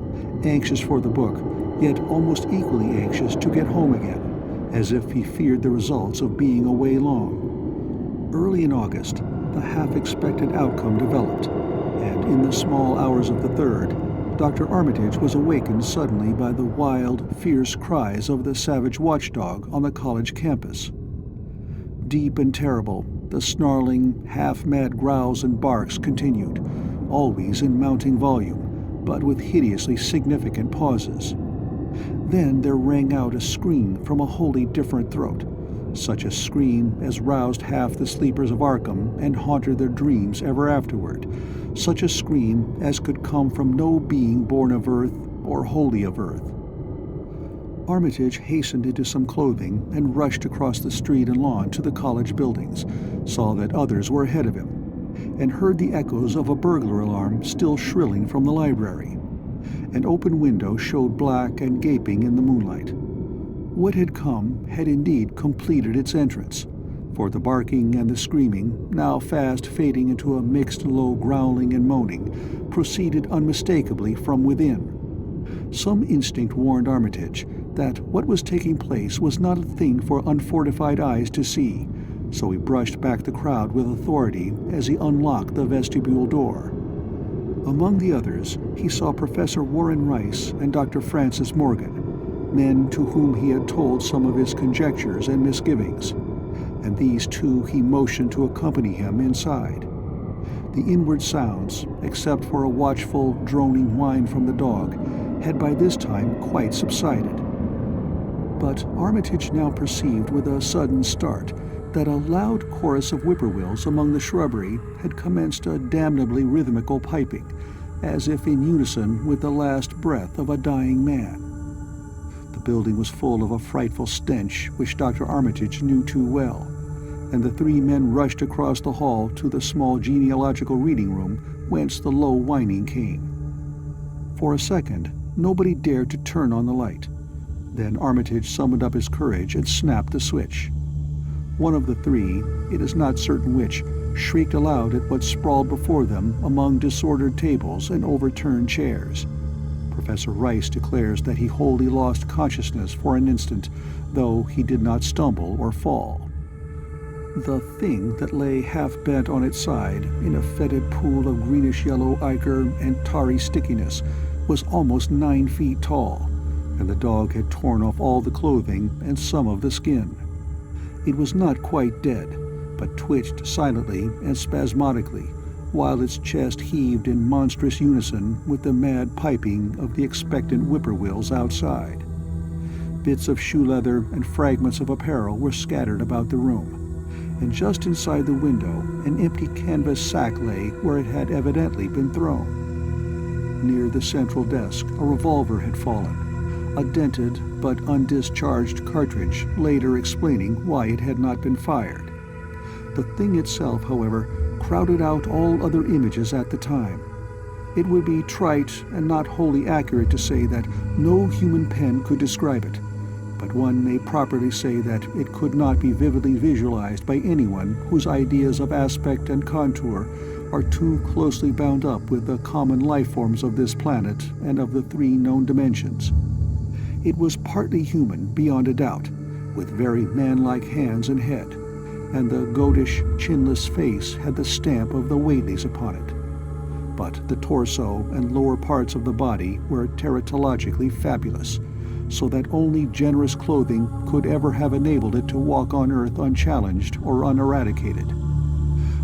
anxious for the book, yet almost equally anxious to get home again, as if he feared the results of being away long. Early in August, the half-expected outcome developed, and in the small hours of the 3rd, Dr. Armitage was awakened suddenly by the wild, fierce cries of the savage watchdog on the college campus. Deep and terrible, the snarling, half-mad growls and barks continued, always in mounting volume, but with hideously significant pauses. Then there rang out a scream from a wholly different throat, such a scream as roused half the sleepers of Arkham and haunted their dreams ever afterward, such a scream as could come from no being born of earth or wholly of earth. Armitage hastened into some clothing and rushed across the street and lawn to the college buildings, saw that others were ahead of him, and heard the echoes of a burglar alarm still shrilling from the library. An open window showed black and gaping in the moonlight. What had come had indeed completed its entrance, for the barking and the screaming, now fast fading into a mixed low growling and moaning, proceeded unmistakably from within. Some instinct warned Armitage that what was taking place was not a thing for unfortified eyes to see, so he brushed back the crowd with authority as he unlocked the vestibule door. Among the others, he saw Professor Warren Rice and Dr. Francis Morgan. men to whom he had told some of his conjectures and misgivings, and these two he motioned to accompany him inside. The inward sounds, except for a watchful, droning whine from the dog, had by this time quite subsided. But Armitage now perceived with a sudden start that a loud chorus of whippoorwills among the shrubbery had commenced a damnably rhythmical piping, as if in unison with the last breath of a dying man. The building was full of a frightful stench which Dr. Armitage knew too well, and the three men rushed across the hall to the small genealogical reading room whence the low whining came. For a second, nobody dared to turn on the light. Then Armitage summoned up his courage and snapped the switch. One of the three, it is not certain which, shrieked aloud at what sprawled before them among disordered tables and overturned chairs. Professor Rice declares that he wholly lost consciousness for an instant, though he did not stumble or fall. The thing that lay half-bent on its side in a fetid pool of greenish-yellow ichor and tarry stickiness was almost 9 feet tall, and the dog had torn off all the clothing and some of the skin. It was not quite dead, but twitched silently and spasmodically, while its chest heaved in monstrous unison with the mad piping of the expectant whippoorwills outside. Bits of shoe leather and fragments of apparel were scattered about the room, and just inside the window an empty canvas sack lay where it had evidently been thrown. Near the central desk a revolver had fallen, a dented but undischarged cartridge later explaining why it had not been fired. The thing itself, however, crowded out all other images at the time. It would be trite and not wholly accurate to say that no human pen could describe it, but one may properly say that it could not be vividly visualized by anyone whose ideas of aspect and contour are too closely bound up with the common life forms of this planet and of the 3 known dimensions. It was partly human beyond a doubt, with very man-like hands and head, and the goatish, chinless face had the stamp of the Whaleys upon it. But the torso and lower parts of the body were teratologically fabulous, so that only generous clothing could ever have enabled it to walk on Earth unchallenged or uneradicated.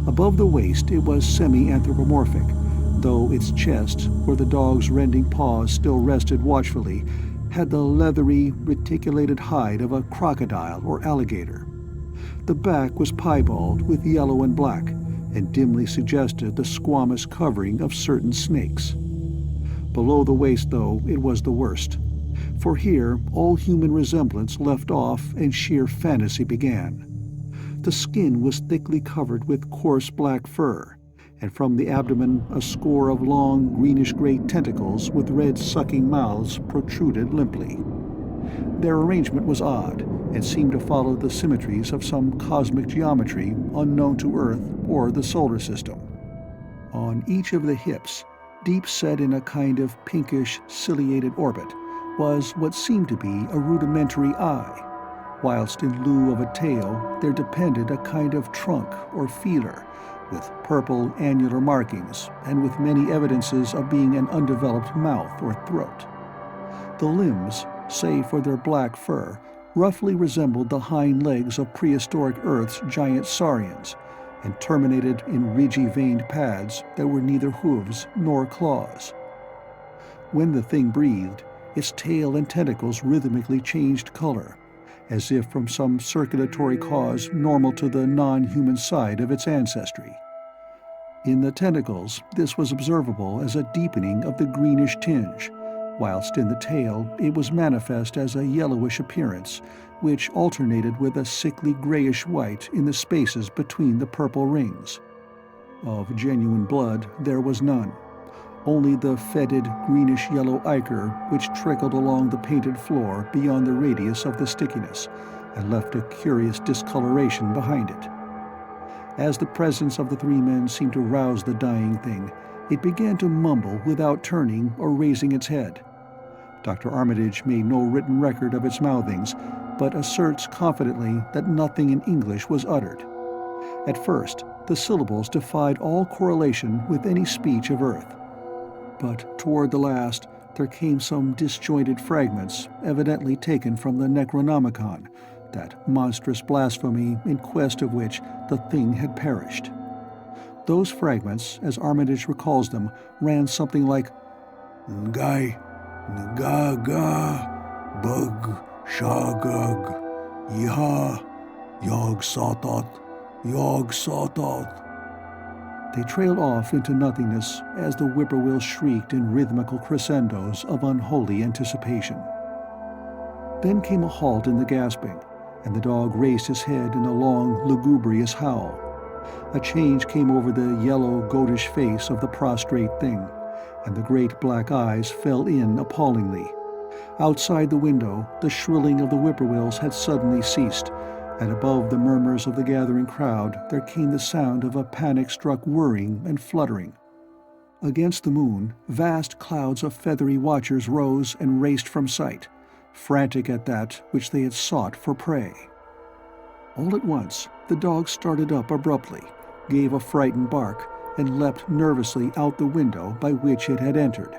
Above the waist it was semi-anthropomorphic, though its chest, where the dog's rending paws still rested watchfully, had the leathery, reticulated hide of a crocodile or alligator. The back was piebald with yellow and black, and dimly suggested the squamous covering of certain snakes. Below the waist, though, it was the worst, for here all human resemblance left off and sheer fantasy began. The skin was thickly covered with coarse black fur, and from the abdomen a score of long greenish-gray tentacles with red sucking mouths protruded limply. Their arrangement was odd, and seemed to follow the symmetries of some cosmic geometry unknown to Earth or the solar system. On each of the hips, deep set in a kind of pinkish, ciliated orbit, was what seemed to be a rudimentary eye, whilst in lieu of a tail there depended a kind of trunk or feeler, with purple annular markings and with many evidences of being an undeveloped mouth or throat. The limbs, save for their black fur, roughly resembled the hind legs of prehistoric Earth's giant saurians, and terminated in ridgy-veined pads that were neither hooves nor claws. When the thing breathed, its tail and tentacles rhythmically changed color, as if from some circulatory cause normal to the non-human side of its ancestry. In the tentacles, this was observable as a deepening of the greenish tinge, whilst in the tail it was manifest as a yellowish appearance, which alternated with a sickly grayish-white in the spaces between the purple rings. Of genuine blood there was none, only the fetid greenish-yellow ichor which trickled along the painted floor beyond the radius of the stickiness, and left a curious discoloration behind it. As the presence of the 3 men seemed to rouse the dying thing, it began to mumble without turning or raising its head. Dr. Armitage made no written record of its mouthings, but asserts confidently that nothing in English was uttered. At first, the syllables defied all correlation with any speech of Earth. But toward the last, there came some disjointed fragments, evidently taken from the Necronomicon, that monstrous blasphemy in quest of which the thing had perished. Those fragments, as Armitage recalls them, ran something like Ngai, Ngaga, Bug, Shagag, Yha, Yog Sawtot, Yog Sawtot. They trailed off into nothingness as the whippoorwills shrieked in rhythmical crescendos of unholy anticipation. Then came a halt in the gasping, and the dog raised his head in a long, lugubrious howl. A change came over the yellow, goatish face of the prostrate thing, and the great black eyes fell in appallingly. Outside the window, the shrilling of the whippoorwills had suddenly ceased, and above the murmurs of the gathering crowd there came the sound of a panic-struck whirring and fluttering. Against the moon, vast clouds of feathery watchers rose and raced from sight, frantic at that which they had sought for prey. All at once, the dog started up abruptly, gave a frightened bark, and leapt nervously out the window by which it had entered.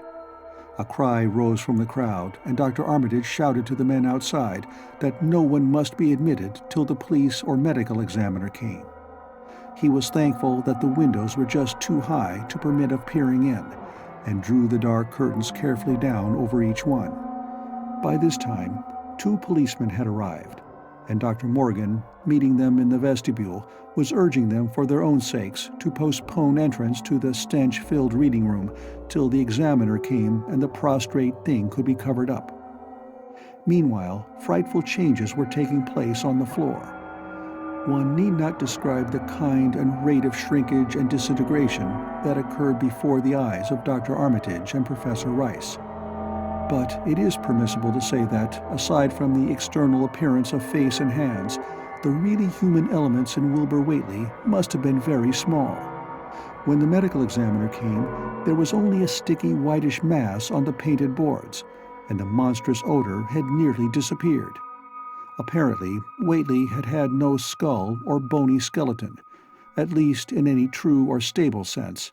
A cry rose from the crowd, and Dr. Armitage shouted to the men outside that no one must be admitted till the police or medical examiner came. He was thankful that the windows were just too high to permit of peering in, and drew the dark curtains carefully down over each one. By this time, 2 policemen had arrived, and Dr. Morgan, meeting them in the vestibule, was urging them for their own sakes to postpone entrance to the stench-filled reading room till the examiner came and the prostrate thing could be covered up. Meanwhile, frightful changes were taking place on the floor. One need not describe the kind and rate of shrinkage and disintegration that occurred before the eyes of Dr. Armitage and Professor Rice. But it is permissible to say that, aside from the external appearance of face and hands, the really human elements in Wilbur Whately must have been very small. When the medical examiner came, there was only a sticky whitish mass on the painted boards, and the monstrous odor had nearly disappeared. Apparently, Whately had had no skull or bony skeleton, at least in any true or stable sense.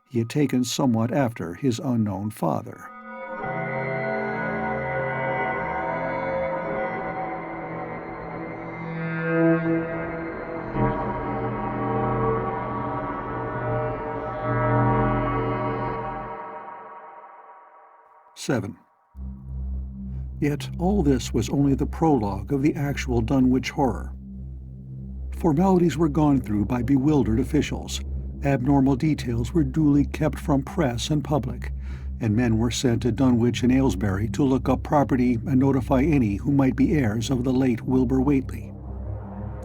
He had taken somewhat after his unknown father. Seven. Yet all this was only the prologue of the actual Dunwich Horror. Formalities were gone through by bewildered officials, abnormal details were duly kept from press and public, and men were sent to Dunwich and Aylesbury to look up property and notify any who might be heirs of the late Wilbur Whately.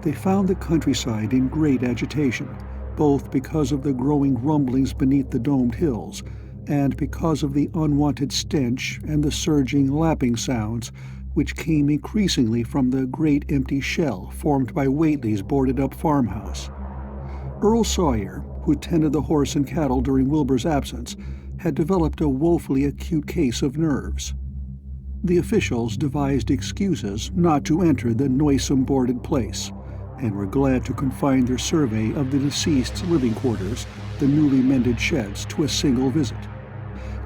They found the countryside in great agitation, both because of the growing rumblings beneath the domed hills, and because of the unwanted stench and the surging, lapping sounds which came increasingly from the great empty shell formed by Whately's boarded-up farmhouse. Earl Sawyer, who tended the horse and cattle during Wilbur's absence, had developed a woefully acute case of nerves. The officials devised excuses not to enter the noisome boarded place, and were glad to confine their survey of the deceased's living quarters, the newly mended sheds, to a single visit.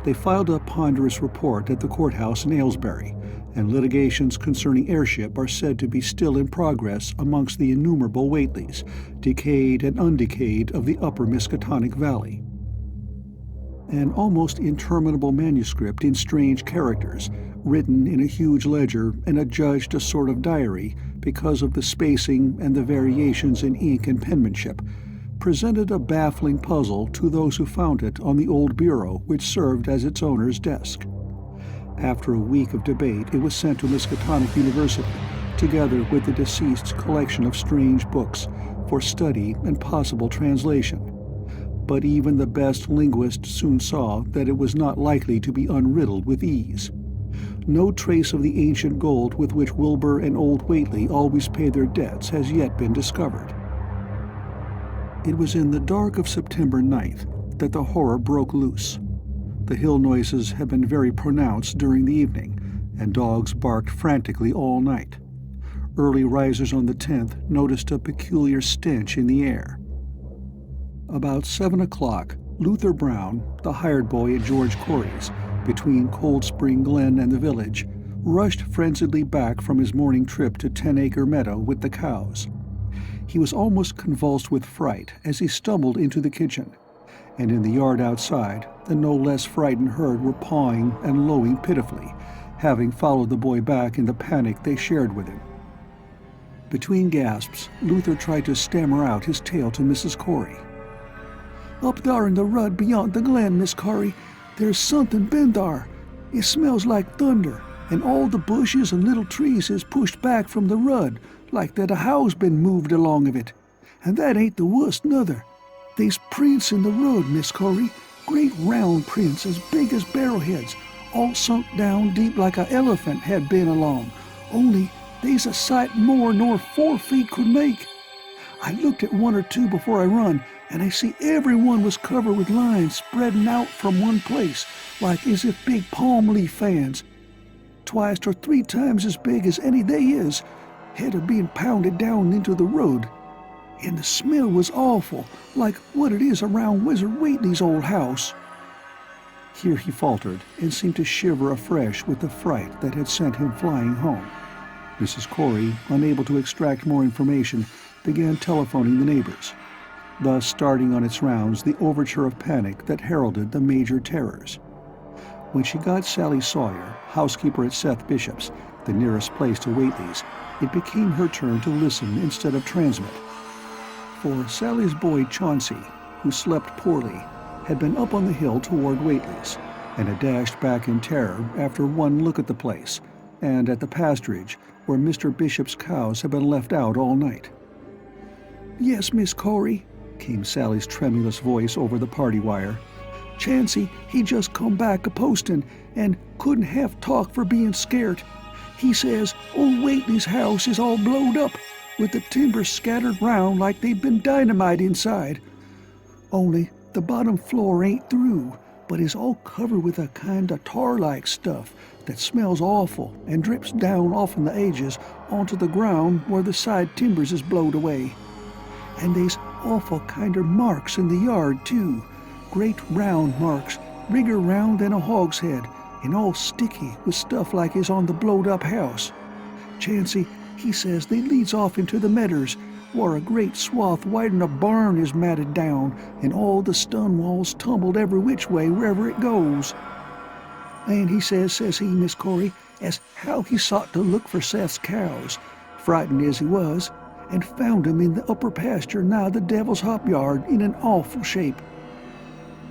They filed a ponderous report at the courthouse in Aylesbury, and litigations concerning heirship are said to be still in progress amongst the innumerable Whateleys, decayed and undecayed, of the upper Miskatonic Valley. An almost interminable manuscript in strange characters, written in a huge ledger and adjudged a sort of diary because of the spacing and the variations in ink and penmanship, presented a baffling puzzle to those who found it on the old bureau which served as its owner's desk. After a week of debate, it was sent to Miskatonic University, together with the deceased's collection of strange books, for study and possible translation. But even the best linguist soon saw that it was not likely to be unriddled with ease. No trace of the ancient gold with which Wilbur and old Whately always paid their debts has yet been discovered. It was in the dark of September 9th that the horror broke loose. The hill noises had been very pronounced during the evening, and dogs barked frantically all night. Early risers on the 10th noticed a peculiar stench in the air. About 7 o'clock, Luther Brown, the hired boy at George Corey's, between Cold Spring Glen and the village, rushed frenziedly back from his morning trip to 10-acre meadow with the cows. He was almost convulsed with fright as he stumbled into the kitchen, and in the yard outside, the no less frightened herd were pawing and lowing pitifully, having followed the boy back in the panic they shared with him. Between gasps, Luther tried to stammer out his tale to Mrs. Corey. "Up thar in the rud beyond the glen, Miss Corey, there's something been thar. It smells like thunder, and all the bushes and little trees is pushed back from the rud, like that a house been moved along of it. And that ain't the wust, nuther. They's prints in the rud, Miss Corey, great round prints as big as barrelheads, all sunk down deep like a elephant had been along, only they's a sight more nor 4 feet could make. I looked at 1 or 2 before I run, and I see every one was covered with lines spreading out from one place, like as if big palm leaf fans, twice or 3 times as big as any they is, had a being pounded down into the road. And the smell was awful, like what it is around Wizard Whately's old house." Here he faltered and seemed to shiver afresh with the fright that had sent him flying home. Mrs. Corey, unable to extract more information, began telephoning the neighbors, thus starting on its rounds the overture of panic that heralded the major terrors. When she got Sally Sawyer, housekeeper at Seth Bishop's, the nearest place to Whately's, it became her turn to listen instead of transmit. For Sally's boy Chauncey, who slept poorly, had been up on the hill toward Whately's, and had dashed back in terror after one look at the place, and at the pasturage where Mr. Bishop's cows had been left out all night. "Yes, Miss Corey," came Sally's tremulous voice over the party wire. "Chancey, he just come back a-postin', and couldn't half talk for being scared. He says old Whately's house is all blowed up, with the timbers scattered round like they'd been dynamite inside. Only the bottom floor ain't through, but is all covered with a kind of tar-like stuff that smells awful and drips down off'n the edges onto the ground where the side timbers is blowed away. And they's awful kinder marks in the yard, too, great round marks, bigger round than a hogshead, and all sticky with stuff like is on the blowed-up house. Chancey, he says they leads off into the medders, where a great swath wider'n a barn is matted down, and all the stun walls tumbled every which way wherever it goes. And he says he, Miss Corey, as how he sought to look for Seth's cows, frightened as he was, and found 'em in the upper pasture nigh the Devil's Hop Yard in an awful shape.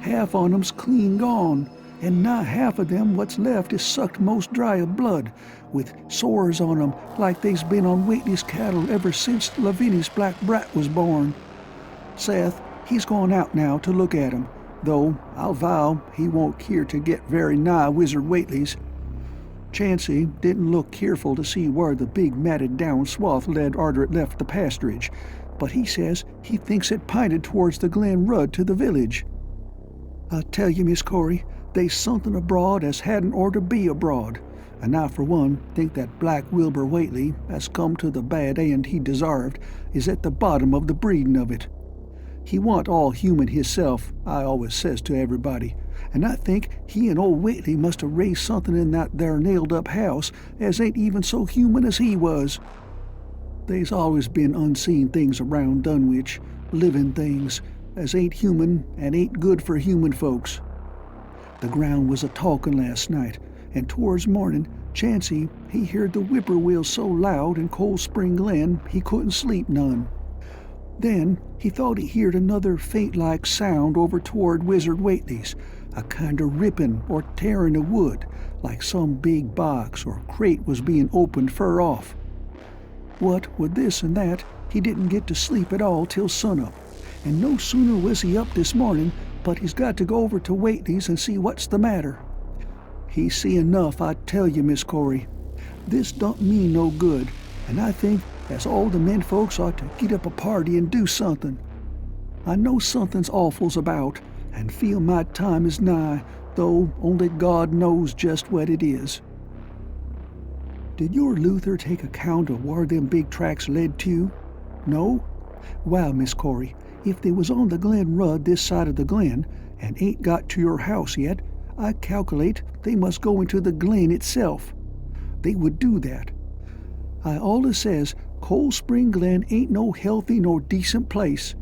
Half on 'em's clean gone, and nigh half of them what's left is sucked most dry of blood, with sores on 'em like they's been on Whately's cattle ever since Lavinia's black brat was born. Seth, he's gone out now to look at 'em, though I'll vow he won't keer to get very nigh Wizard Whately's. Chancey didn't look keerful to see where the big matted down swath led arter it left the pasturage, but he says he thinks it pinted towards the Glen Rud to the village. I tell you, Miss Corey, they's something abroad as hadn't orter be abroad, and I for one think that Black Wilbur Whately, as come to the bad end he deserved, is at the bottom of the breeding of it. He wa'n't all human hisself, I always says to everybody, and I think he and old Whately must have raised something in that there nailed-up house as ain't even so human as he was. They's always been unseen things around Dunwich, living things, as ain't human and ain't good for human folks. The ground was a-talkin' last night, and towards morning, Chancey, he heard the whippoorwills so loud in Cold Spring Glen he couldn't sleep none. Then he thought he heard another faint-like sound over toward Wizard Whately's, a kind of ripping or tearing of wood, like some big box or crate was being opened fur off. What with this and that, he didn't get to sleep at all till sunup, and no sooner was he up this morning, but he's got to go over to Whately's and see what's the matter. He see enough, I tell you, Miss Corey. This don't mean no good, and I think as all the men folks ought to get up a party and do something. I know something's awful's about, and feel my time is nigh, though only God knows just what it is. Did your Luther take account of where them big tracks led to? No? Well, Miss Corey, if they was on the Glen Rud this side of the glen, and ain't got to your house yet, I calculate they must go into the glen itself. They would do that. I allus says Cold Spring Glen ain't no healthy nor decent place.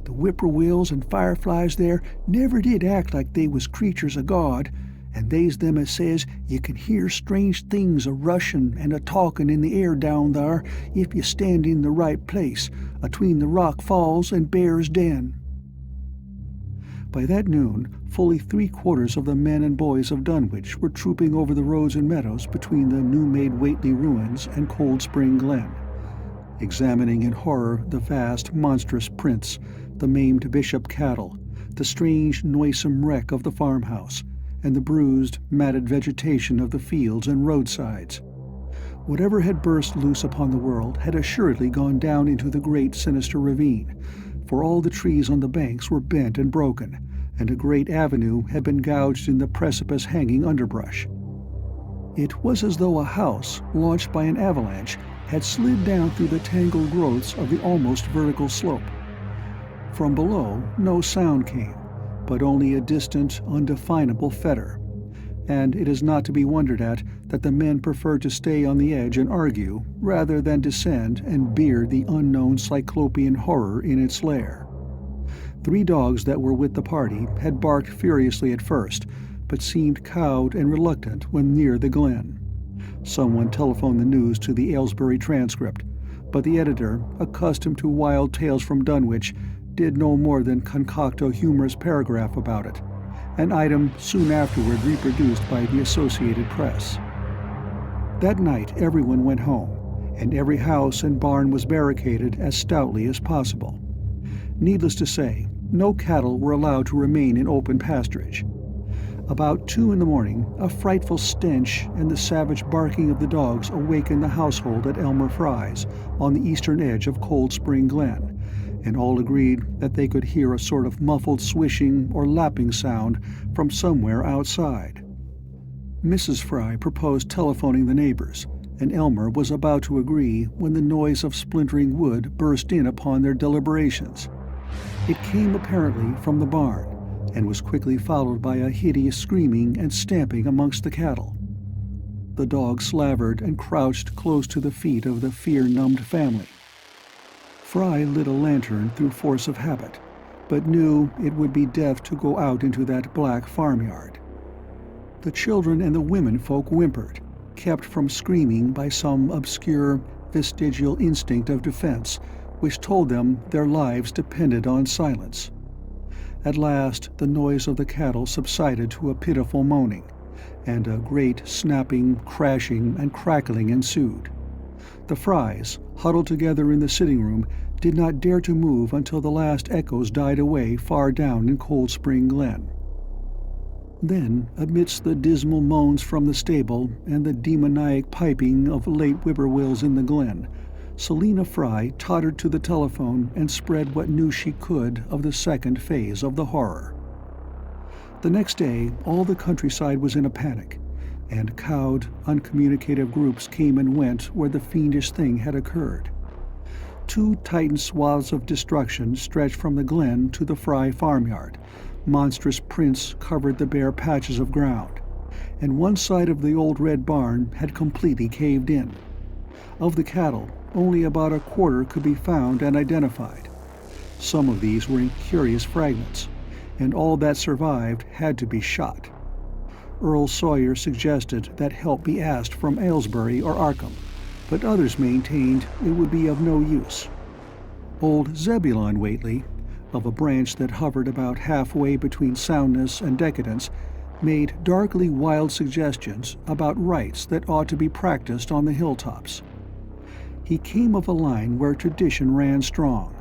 The whippoorwills and fireflies there never did act like they was creatures o' God, and they's them as says you can hear strange things a-rushin' and a-talkin' in the air down thar if you stand in the right place, atween the rock falls and Bear's Den. By that noon, fully 3/4 of the men and boys of Dunwich were trooping over the roads and meadows between the new-made Whately ruins and Cold Spring Glen, examining in horror the vast, monstrous prints, the maimed bishop cattle, the strange, noisome wreck of the farmhouse, and the bruised, matted vegetation of the fields and roadsides. Whatever had burst loose upon the world had assuredly gone down into the great sinister ravine, for all the trees on the banks were bent and broken, and a great avenue had been gouged in the precipice-hanging underbrush. It was as though a house, launched by an avalanche, had slid down through the tangled growths of the almost vertical slope. From below no sound came, but only a distant, undefinable fetor, and it is not to be wondered at that the men preferred to stay on the edge and argue, rather than descend and beard the unknown cyclopean horror in its lair. 3 dogs that were with the party had barked furiously at first, but seemed cowed and reluctant when near the glen. Someone telephoned the news to the Aylesbury Transcript, but the editor, accustomed to wild tales from Dunwich, did no more than concoct a humorous paragraph about it, an item soon afterward reproduced by the Associated Press. That night everyone went home, and every house and barn was barricaded as stoutly as possible. Needless to say, no cattle were allowed to remain in open pasturage. About 2 a.m, a frightful stench and the savage barking of the dogs awakened the household at Elmer Frye's, on the eastern edge of Cold Spring Glen, and all agreed that they could hear a sort of muffled swishing or lapping sound from somewhere outside. Mrs. Frye proposed telephoning the neighbors, and Elmer was about to agree when the noise of splintering wood burst in upon their deliberations. It came apparently from the barn, and was quickly followed by a hideous screaming and stamping amongst the cattle. The dog slavered and crouched close to the feet of the fear-numbed family. Frye lit a lantern through force of habit, but knew it would be death to go out into that black farmyard. The children and the women folk whimpered, kept from screaming by some obscure, vestigial instinct of defense, which told them their lives depended on silence. At last the noise of the cattle subsided to a pitiful moaning, and a great snapping, crashing, and crackling ensued. The Fryes, huddled together in the sitting room, did not dare to move until the last echoes died away far down in Cold Spring Glen. Then, amidst the dismal moans from the stable and the demoniac piping of late whippoorwills in the glen, Selina Frye tottered to the telephone and spread what news she could of the second phase of the horror. The next day all the countryside was in a panic, and cowed, uncommunicative groups came and went where the fiendish thing had occurred. 2 tightened swaths of destruction stretched from the glen to the Frye farmyard. Monstrous prints covered the bare patches of ground, and one side of the old red barn had completely caved in. Of the cattle, only about a quarter could be found and identified. Some of these were in curious fragments, and all that survived had to be shot. Earl Sawyer suggested that help be asked from Aylesbury or Arkham, but others maintained it would be of no use. Old Zebulon Whately, of a branch that hovered about halfway between soundness and decadence, made darkly wild suggestions about rites that ought to be practiced on the hilltops. He came of a line where tradition ran strong,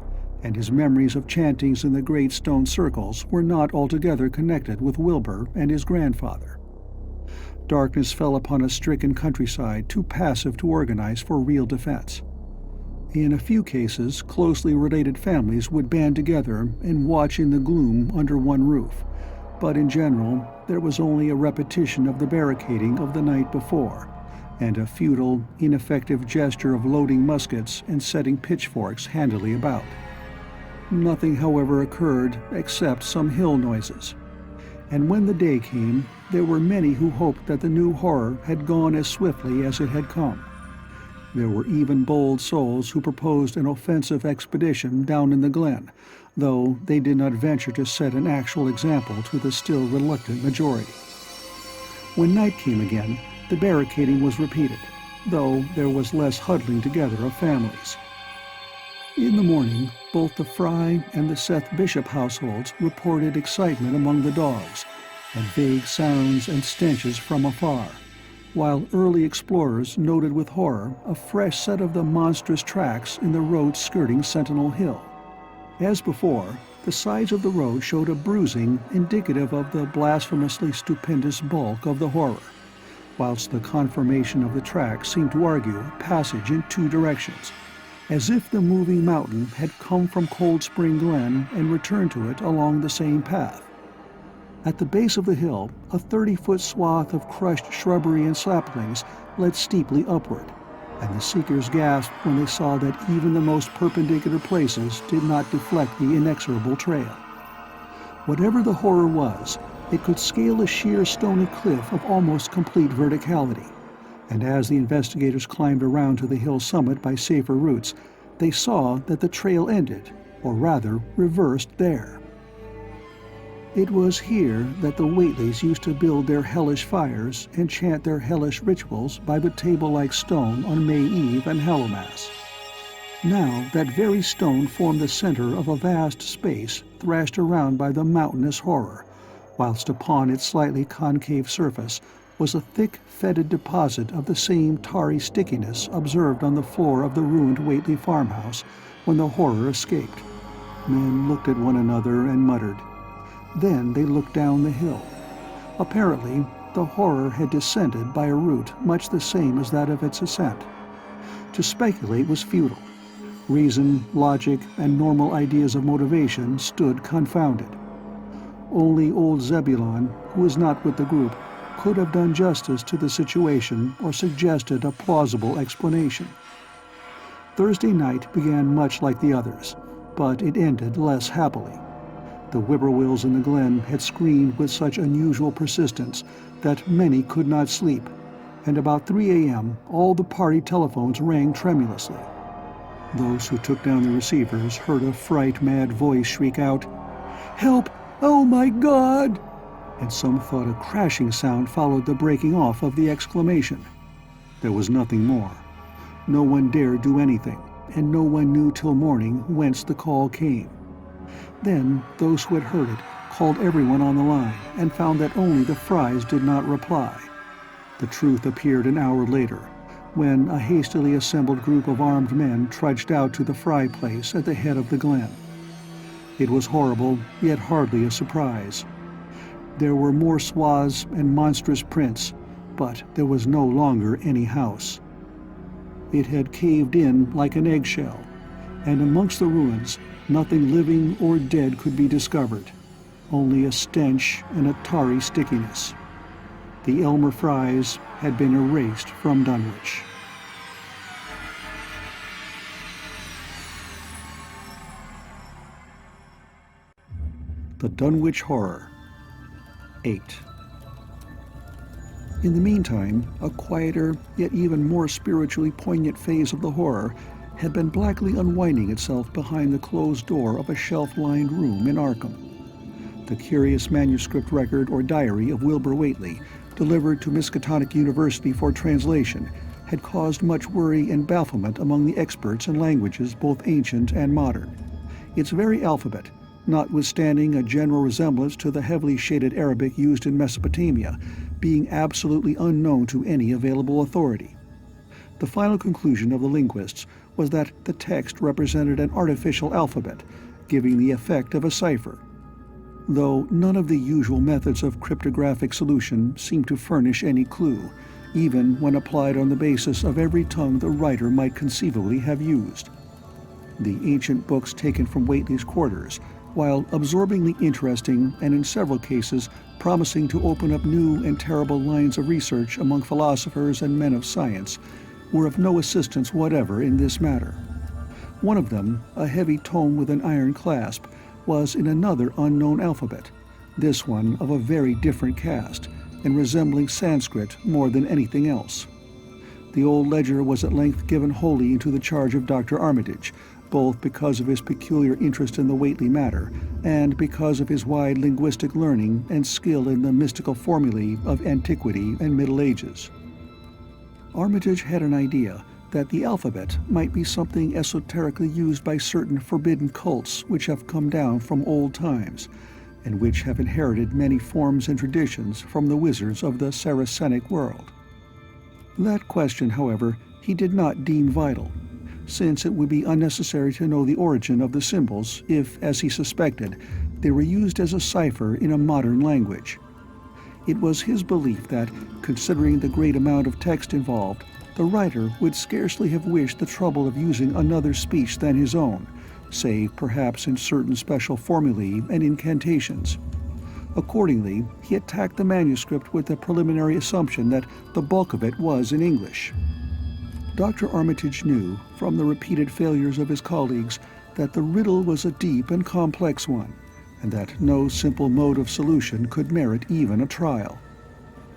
and his memories of chantings in the great stone circles were not altogether connected with Wilbur and his grandfather. Darkness fell upon a stricken countryside too passive to organize for real defense. In a few cases, closely related families would band together and watch in the gloom under one roof, but in general there was only a repetition of the barricading of the night before, and a futile, ineffective gesture of loading muskets and setting pitchforks handily about. Nothing, however, occurred except some hill noises. And when the day came, there were many who hoped that the new horror had gone as swiftly as it had come. There were even bold souls who proposed an offensive expedition down in the glen, though they did not venture to set an actual example to the still reluctant majority. When night came again, the barricading was repeated, though there was less huddling together of families. In the morning, both the Frye and the Seth Bishop households reported excitement among the dogs, and vague sounds and stenches from afar, while early explorers noted with horror a fresh set of the monstrous tracks in the road skirting Sentinel Hill. As before, the sides of the road showed a bruising indicative of the blasphemously stupendous bulk of the horror, whilst the conformation of the tracks seemed to argue passage in two directions, as if the moving mountain had come from Cold Spring Glen and returned to it along the same path. At the base of the hill, a 30-foot swath of crushed shrubbery and saplings led steeply upward, and the seekers gasped when they saw that even the most perpendicular places did not deflect the inexorable trail. Whatever the horror was, it could scale a sheer stony cliff of almost complete verticality, and as the investigators climbed around to the hill summit by safer routes, they saw that the trail ended, or rather reversed, there. It was here that the Whateleys used to build their hellish fires and chant their hellish rituals by the table-like stone on May Eve and Hallowmass. Now that very stone formed the center of a vast space thrashed around by the mountainous horror, whilst upon its slightly concave surface was a thick, fetid deposit of the same tarry stickiness observed on the floor of the ruined Whateley farmhouse when the horror escaped. Men looked at one another and muttered. Then they looked down the hill. Apparently, the horror had descended by a route much the same as that of its ascent. To speculate was futile. Reason, logic, and normal ideas of motivation stood confounded. Only old Zebulon, who was not with the group, could have done justice to the situation or suggested a plausible explanation. Thursday night began much like the others, but it ended less happily. The whippoorwills in the glen had screamed with such unusual persistence that many could not sleep, and about 3 a.m. all the party telephones rang tremulously. Those who took down the receivers heard a fright-mad voice shriek out, "Help! Oh my God!" And some thought a crashing sound followed the breaking off of the exclamation. There was nothing more. No one dared do anything, and no one knew till morning whence the call came. Then those who had heard it called everyone on the line and found that only the Fryes did not reply. The truth appeared an hour later, when a hastily assembled group of armed men trudged out to the Frye place at the head of the glen. It was horrible, yet hardly a surprise. There were more swaths and monstrous prints, but there was no longer any house. It had caved in like an eggshell, and amongst the ruins, nothing living or dead could be discovered, only a stench and a tarry stickiness. The Elmer Fryes had been erased from Dunwich. The Dunwich Horror. 8. In the meantime, a quieter, yet even more spiritually poignant phase of the horror had been blackly unwinding itself behind the closed door of a shelf-lined room in Arkham. The curious manuscript record or diary of Wilbur Whately, delivered to Miskatonic University for translation, had caused much worry and bafflement among the experts in languages both ancient and modern. Its very alphabet, notwithstanding a general resemblance to the heavily shaded Arabic used in Mesopotamia, being absolutely unknown to any available authority. The final conclusion of the linguists was that the text represented an artificial alphabet, giving the effect of a cipher, though none of the usual methods of cryptographic solution seemed to furnish any clue, even when applied on the basis of every tongue the writer might conceivably have used. The ancient books taken from Whately's quarters, while absorbingly interesting and in several cases promising to open up new and terrible lines of research among philosophers and men of science, were of no assistance whatever in this matter. One of them, a heavy tome with an iron clasp, was in another unknown alphabet, this one of a very different cast, and resembling Sanskrit more than anything else. The old ledger was at length given wholly into the charge of Dr. Armitage, both because of his peculiar interest in the Whately matter, and because of his wide linguistic learning and skill in the mystical formulae of antiquity and Middle Ages. Armitage had an idea that the alphabet might be something esoterically used by certain forbidden cults which have come down from old times, and which have inherited many forms and traditions from the wizards of the Saracenic world. That question, however, he did not deem vital, since it would be unnecessary to know the origin of the symbols if, as he suspected, they were used as a cipher in a modern language. It was his belief that, considering the great amount of text involved, the writer would scarcely have wished the trouble of using another speech than his own, save perhaps in certain special formulae and incantations. Accordingly, he attacked the manuscript with the preliminary assumption that the bulk of it was in English. Dr. Armitage knew, from the repeated failures of his colleagues, that the riddle was a deep and complex one, and that no simple mode of solution could merit even a trial.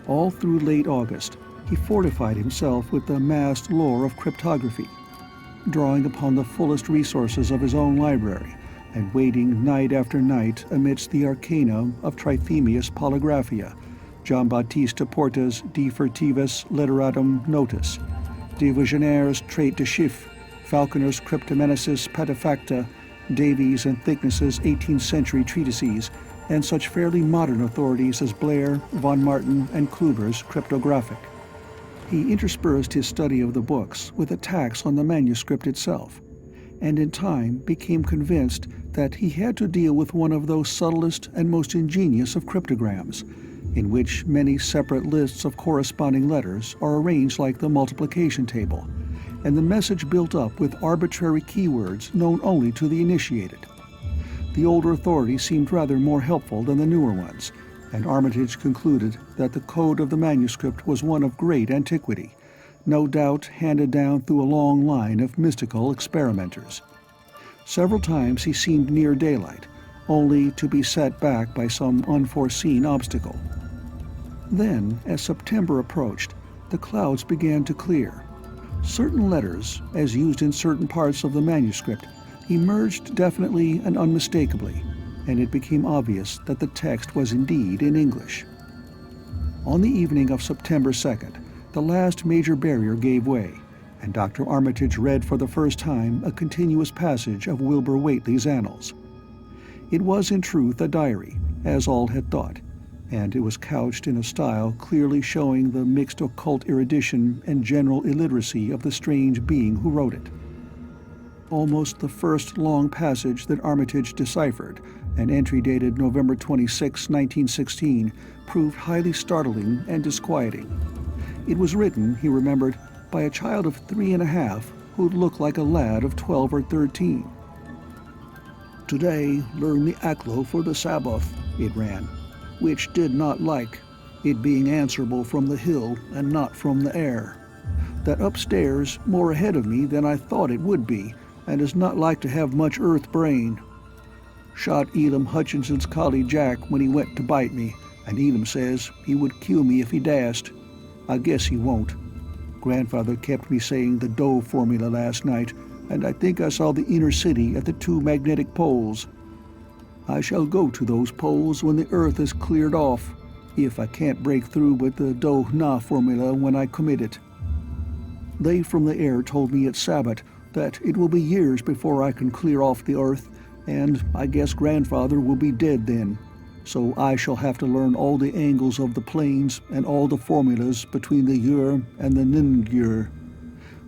All through late August, he fortified himself with the massed lore of cryptography, drawing upon the fullest resources of his own library, and waiting night after night amidst the arcana of Trithemius Polygraphia, Giambattista Porta's De Furtivis Literatum Notis, De Visionaires Trait de Chiffre, Falconer's Cryptomenesis Patefacta, Davies and Thickness's 18th century treatises, and such fairly modern authorities as Blair, von Martin, and Kluber's Cryptographic. He interspersed his study of the books with attacks on the manuscript itself, and in time became convinced that he had to deal with one of those subtlest and most ingenious of cryptograms, in which many separate lists of corresponding letters are arranged like the multiplication table, and the message built up with arbitrary keywords known only to the initiated. The older authorities seemed rather more helpful than the newer ones, and Armitage concluded that the code of the manuscript was one of great antiquity, no doubt handed down through a long line of mystical experimenters. Several times he seemed near daylight, only to be set back by some unforeseen obstacle. Then, as September approached, the clouds began to clear. Certain letters, as used in certain parts of the manuscript, emerged definitely and unmistakably, and it became obvious that the text was indeed in English. On the evening of September 2nd, the last major barrier gave way, and Dr. Armitage read for the first time a continuous passage of Wilbur Whately's annals. It was in truth a diary, as all had thought, and it was couched in a style clearly showing the mixed occult erudition and general illiteracy of the strange being who wrote it. Almost the first long passage that Armitage deciphered, an entry dated November 26, 1916, proved highly startling and disquieting. It was written, he remembered, by a child of 3.5 who looked like a lad of 12 or 13. "Today learn the Athol for the Sabbath," it ran, "which did not like, it being answerable from the hill and not from the air. That upstairs more ahead of me than I thought it would be, and is not like to have much earth brain. Shot Elam Hutchinson's collie Jack when he went to bite me, and Elam says he would kill me if he dast. I guess he won't. Grandfather kept me saying the Dove formula last night, and I think I saw the inner city at the 2 magnetic poles. I shall go to those poles when the earth is cleared off, if I can't break through with the Do-Na formula when I commit it. They from the air told me at Sabbath that it will be years before I can clear off the earth, and I guess Grandfather will be dead then, so I shall have to learn all the angles of the planes and all the formulas between the Ur and the Ningyur.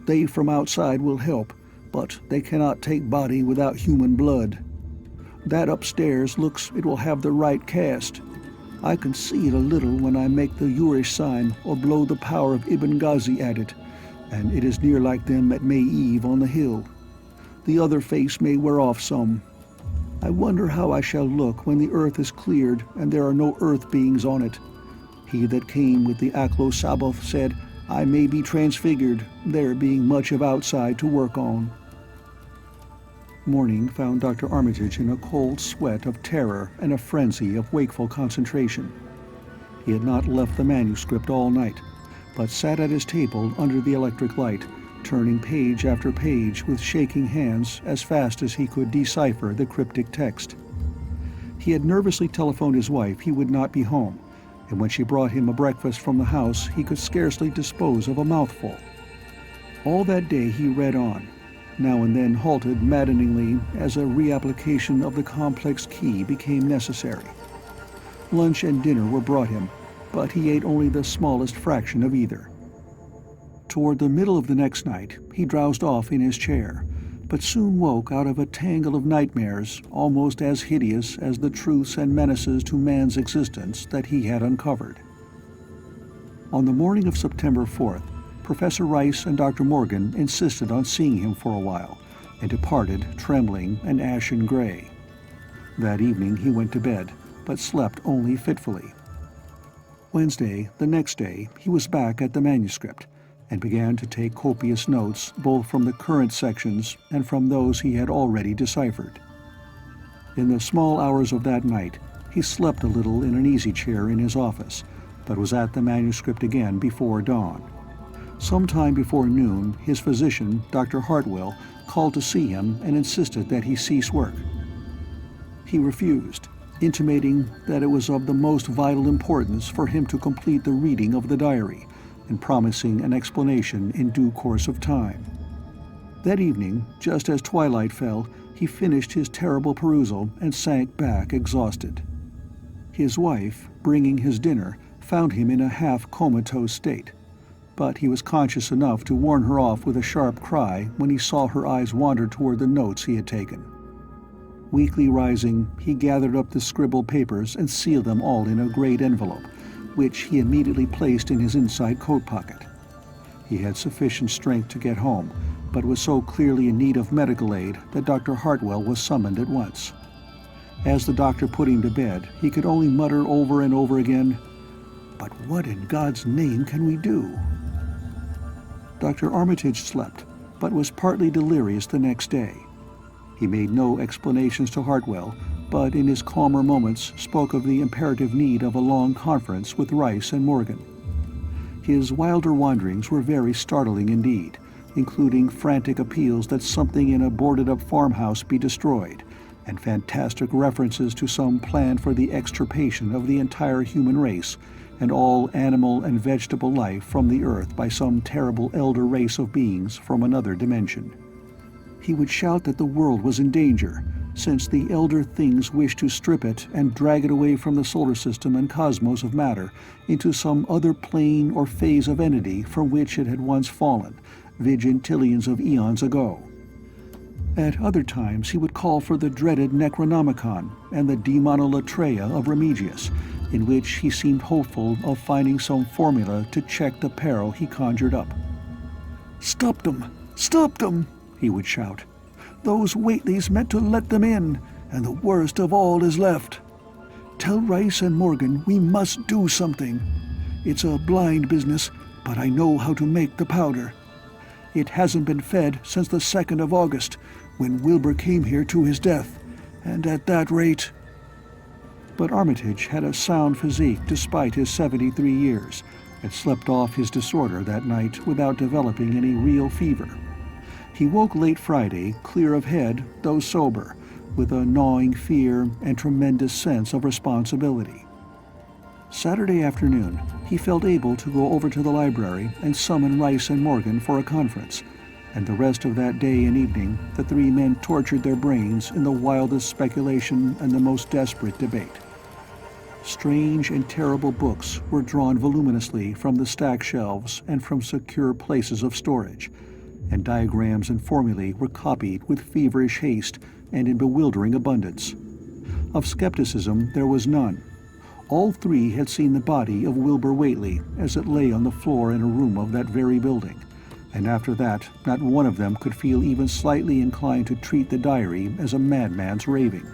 They from outside will help, but they cannot take body without human blood. That upstairs looks it will have the right cast. I can see it a little when I make the Urish sign or blow the power of Ibn Ghazi at it, and it is near like them at May Eve on the hill. The other face may wear off some. I wonder how I shall look when the earth is cleared and there are no earth beings on it. He that came with the Athol Sabbath said, I may be transfigured, there being much of outside to work on." Morning found Dr. Armitage in a cold sweat of terror and a frenzy of wakeful concentration. He had not left the manuscript all night, but sat at his table under the electric light, turning page after page with shaking hands as fast as he could decipher the cryptic text. He had nervously telephoned his wife he would not be home, and when she brought him a breakfast from the house he could scarcely dispose of a mouthful. All that day he read on, now and then halted maddeningly as a reapplication of the complex key became necessary. Lunch and dinner were brought him, but he ate only the smallest fraction of either. Toward the middle of the next night, he drowsed off in his chair, but soon woke out of a tangle of nightmares almost as hideous as the truths and menaces to man's existence that he had uncovered. On the morning of September 4th, Professor Rice and Dr. Morgan insisted on seeing him for a while, and departed trembling and ashen gray. That evening he went to bed, but slept only fitfully. Wednesday, the next day, he was back at the manuscript, and began to take copious notes both from the current sections and from those he had already deciphered. In the small hours of that night, he slept a little in an easy-chair in his office, but was at the manuscript again before dawn. Sometime before noon, his physician, Dr. Hartwell, called to see him and insisted that he cease work. He refused, intimating that it was of the most vital importance for him to complete the reading of the diary, and promising an explanation in due course of time. That evening, just as twilight fell, he finished his terrible perusal and sank back exhausted. His wife, bringing his dinner, found him in a half-comatose state, but he was conscious enough to warn her off with a sharp cry when he saw her eyes wander toward the notes he had taken. Weakly rising, he gathered up the scribbled papers and sealed them all in a great envelope, which he immediately placed in his inside coat pocket. He had sufficient strength to get home, but was so clearly in need of medical aid that Dr. Hartwell was summoned at once. As the doctor put him to bed, he could only mutter over and over again, "But what in God's name can we do?" Dr. Armitage slept, but was partly delirious the next day. He made no explanations to Hartwell, but in his calmer moments spoke of the imperative need of a long conference with Rice and Morgan. His wilder wanderings were very startling indeed, including frantic appeals that something in a boarded-up farmhouse be destroyed, and fantastic references to some plan for the extirpation of the entire human race and all animal and vegetable life from the earth by some terrible elder race of beings from another dimension. He would shout that the world was in danger, since the elder things wished to strip it and drag it away from the solar system and cosmos of matter into some other plane or phase of entity from which it had once fallen, vigintillions of eons ago. At other times he would call for the dreaded Necronomicon and the Demonolatreia of Remigius, in which he seemed hopeful of finding some formula to check the peril he conjured up. "Stop them! Stop them!" he would shout. "Those Whateleys meant to let them in, and the worst of all is left. Tell Rice and Morgan we must do something. It's a blind business, but I know how to make the powder. It hasn't been fed since the 2nd of August, when Wilbur came here to his death, and at that rate—" But Armitage had a sound physique despite his 73 years, and slept off his disorder that night without developing any real fever. He woke late Friday, clear of head, though sober, with a gnawing fear and tremendous sense of responsibility. Saturday afternoon, he felt able to go over to the library and summon Rice and Morgan for a conference, and the rest of that day and evening the three men tortured their brains in the wildest speculation and the most desperate debate. Strange and terrible books were drawn voluminously from the stacked shelves and from secure places of storage, and diagrams and formulae were copied with feverish haste and in bewildering abundance. Of skepticism there was none. All three had seen the body of Wilbur Whately as it lay on the floor in a room of that very building, and after that not one of them could feel even slightly inclined to treat the diary as a madman's raving.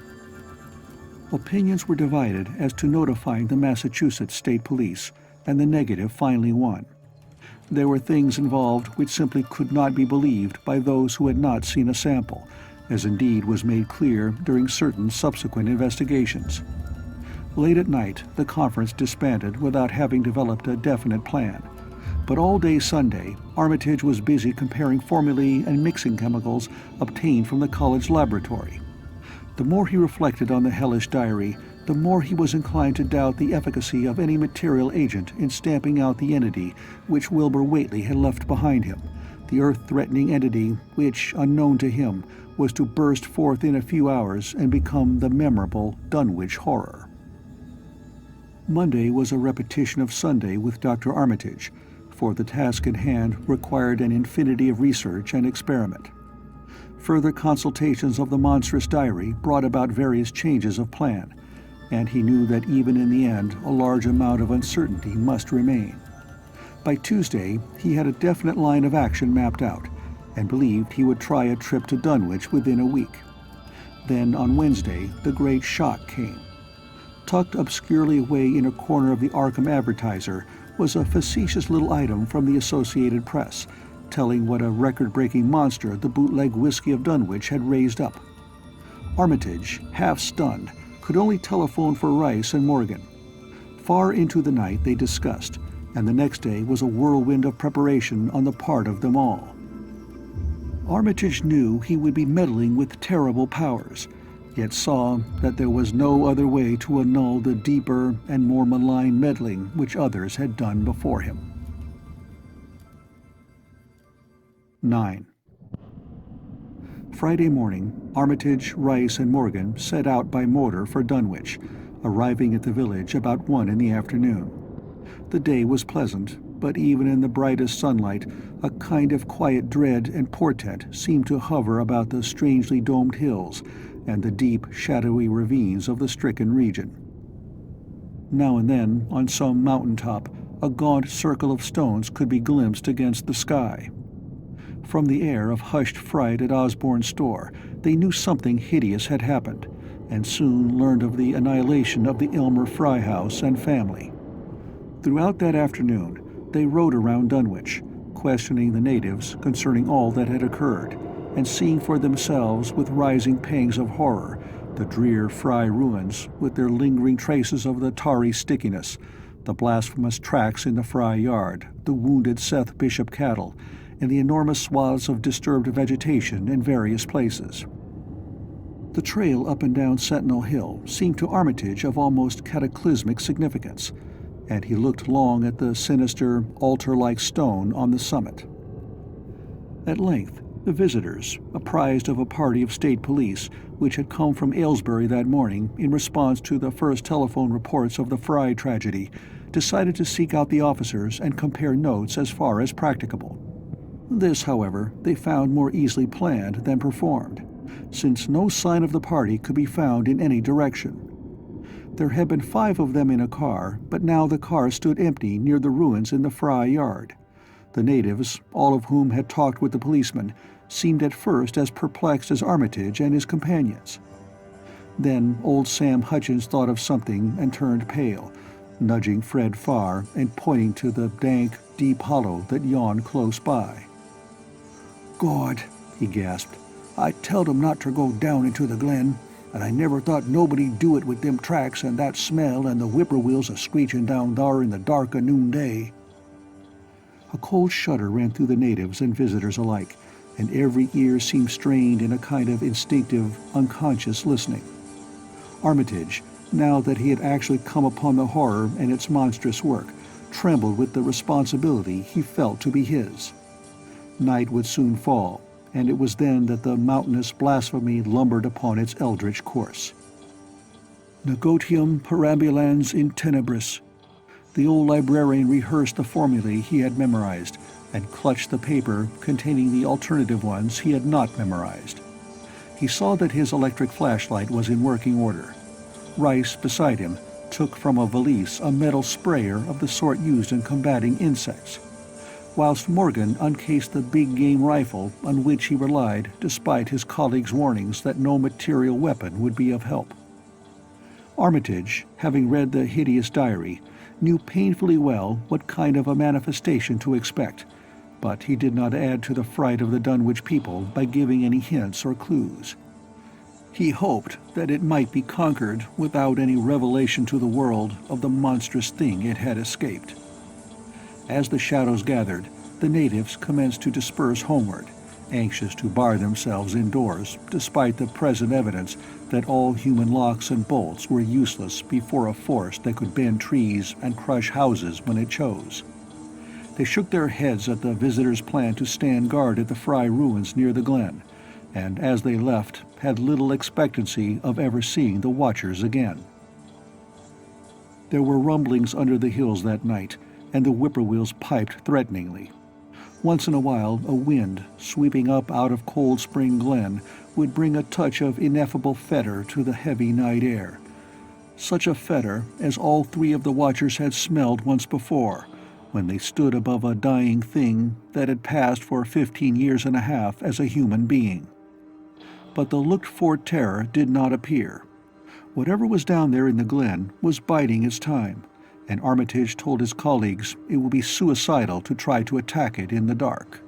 Opinions were divided as to notifying the Massachusetts State Police, and the negative finally won. There were things involved which simply could not be believed by those who had not seen a sample, as indeed was made clear during certain subsequent investigations. Late at night, the conference disbanded without having developed a definite plan. But all day Sunday, Armitage was busy comparing formulae and mixing chemicals obtained from the college laboratory. The more he reflected on the hellish diary, the more he was inclined to doubt the efficacy of any material agent in stamping out the entity which Wilbur Whately had left behind him, the earth-threatening entity which, unknown to him, was to burst forth in a few hours and become the memorable Dunwich Horror. Monday was a repetition of Sunday with Dr. Armitage, for the task at hand required an infinity of research and experiment. Further consultations of the monstrous diary brought about various changes of plan, and he knew that even in the end a large amount of uncertainty must remain. By Tuesday, he had a definite line of action mapped out, and believed he would try a trip to Dunwich within a week. Then on Wednesday, the great shock came. Tucked obscurely away in a corner of the Arkham Advertiser was a facetious little item from the Associated Press, telling what a record-breaking monster the bootleg whiskey of Dunwich had raised up. Armitage, half stunned, could only telephone for Rice and Morgan. Far into the night they discussed, and the next day was a whirlwind of preparation on the part of them all. Armitage knew he would be meddling with terrible powers, yet saw that there was no other way to annul the deeper and more malign meddling which others had done before him. 9. Friday morning, Armitage, Rice, and Morgan set out by motor for Dunwich, arriving at the village about 1 in the afternoon. The day was pleasant, but even in the brightest sunlight, a kind of quiet dread and portent seemed to hover about the strangely domed hills and the deep, shadowy ravines of the stricken region. Now and then, on some mountain top, a gaunt circle of stones could be glimpsed against the sky. From the air of hushed fright at Osborne's store, they knew something hideous had happened, and soon learned of the annihilation of the Elmer Frye house and family. Throughout that afternoon, they rode around Dunwich, questioning the natives concerning all that had occurred, and seeing for themselves with rising pangs of horror the drear Frye ruins with their lingering traces of the tarry stickiness, the blasphemous tracks in the Frye yard, the wounded Seth Bishop cattle, and the enormous swaths of disturbed vegetation in various places. The trail up and down Sentinel Hill seemed to Armitage of almost cataclysmic significance, and he looked long at the sinister, altar-like stone on the summit. At length, the visitors, apprised of a party of state police which had come from Aylesbury that morning in response to the first telephone reports of the Frye tragedy, decided to seek out the officers and compare notes as far as practicable. This, however, they found more easily planned than performed, since no sign of the party could be found in any direction. There had been 5 of them in a car, but now the car stood empty near the ruins in the Frye yard. The natives, all of whom had talked with the policeman, seemed at first as perplexed as Armitage and his companions. Then old Sam Hutchins thought of something and turned pale, nudging Fred Farr and pointing to the dank, deep hollow that yawned close by. "God," he gasped, "I telled 'em not ter go down into the glen, and I never thought nobody'd do it with them tracks and that smell and the whippoorwills a-screechin' down thar in the dark o' noonday." A cold shudder ran through the natives and visitors alike, and every ear seemed strained in a kind of instinctive, unconscious listening. Armitage, now that he had actually come upon the horror and its monstrous work, trembled with the responsibility he felt to be his. Night would soon fall, and it was then that the mountainous blasphemy lumbered upon its eldritch course. Negotium perambulans in tenebris. The old librarian rehearsed the formulae he had memorized, and clutched the paper containing the alternative ones he had not memorized. He saw that his electric flashlight was in working order. Rice, beside him, took from a valise a metal sprayer of the sort used in combating insects, whilst Morgan uncased the big game rifle on which he relied despite his colleagues' warnings that no material weapon would be of help. Armitage, having read the hideous diary, knew painfully well what kind of a manifestation to expect, but he did not add to the fright of the Dunwich people by giving any hints or clues. He hoped that it might be conquered without any revelation to the world of the monstrous thing it had escaped. As the shadows gathered, the natives commenced to disperse homeward, anxious to bar themselves indoors despite the present evidence that all human locks and bolts were useless before a force that could bend trees and crush houses when it chose. They shook their heads at the visitors' plan to stand guard at the Frye ruins near the glen, and as they left, had little expectancy of ever seeing the watchers again. There were rumblings under the hills that night, and the whippoorwills piped threateningly. Once in a while, a wind, sweeping up out of Cold Spring Glen, would bring a touch of ineffable fetor to the heavy night air. Such a fetor as all three of the watchers had smelled once before, when they stood above a dying thing that had passed for 15 years and a half as a human being. But the looked-for terror did not appear. Whatever was down there in the glen was biding its time, and Armitage told his colleagues it would be suicidal to try to attack it in the dark.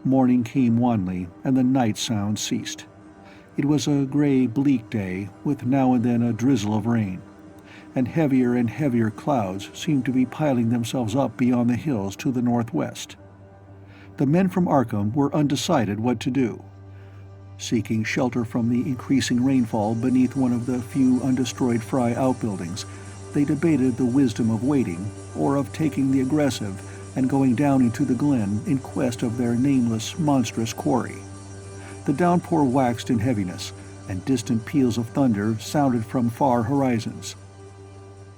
Morning came wanly, and the night sound ceased. It was a gray, bleak day, with now and then a drizzle of rain, and heavier clouds seemed to be piling themselves up beyond the hills to the northwest. The men from Arkham were undecided what to do. Seeking shelter from the increasing rainfall beneath one of the few undestroyed Frye outbuildings, they debated the wisdom of waiting, or of taking the aggressive and going down into the glen in quest of their nameless, monstrous quarry. The downpour waxed in heaviness, and distant peals of thunder sounded from far horizons.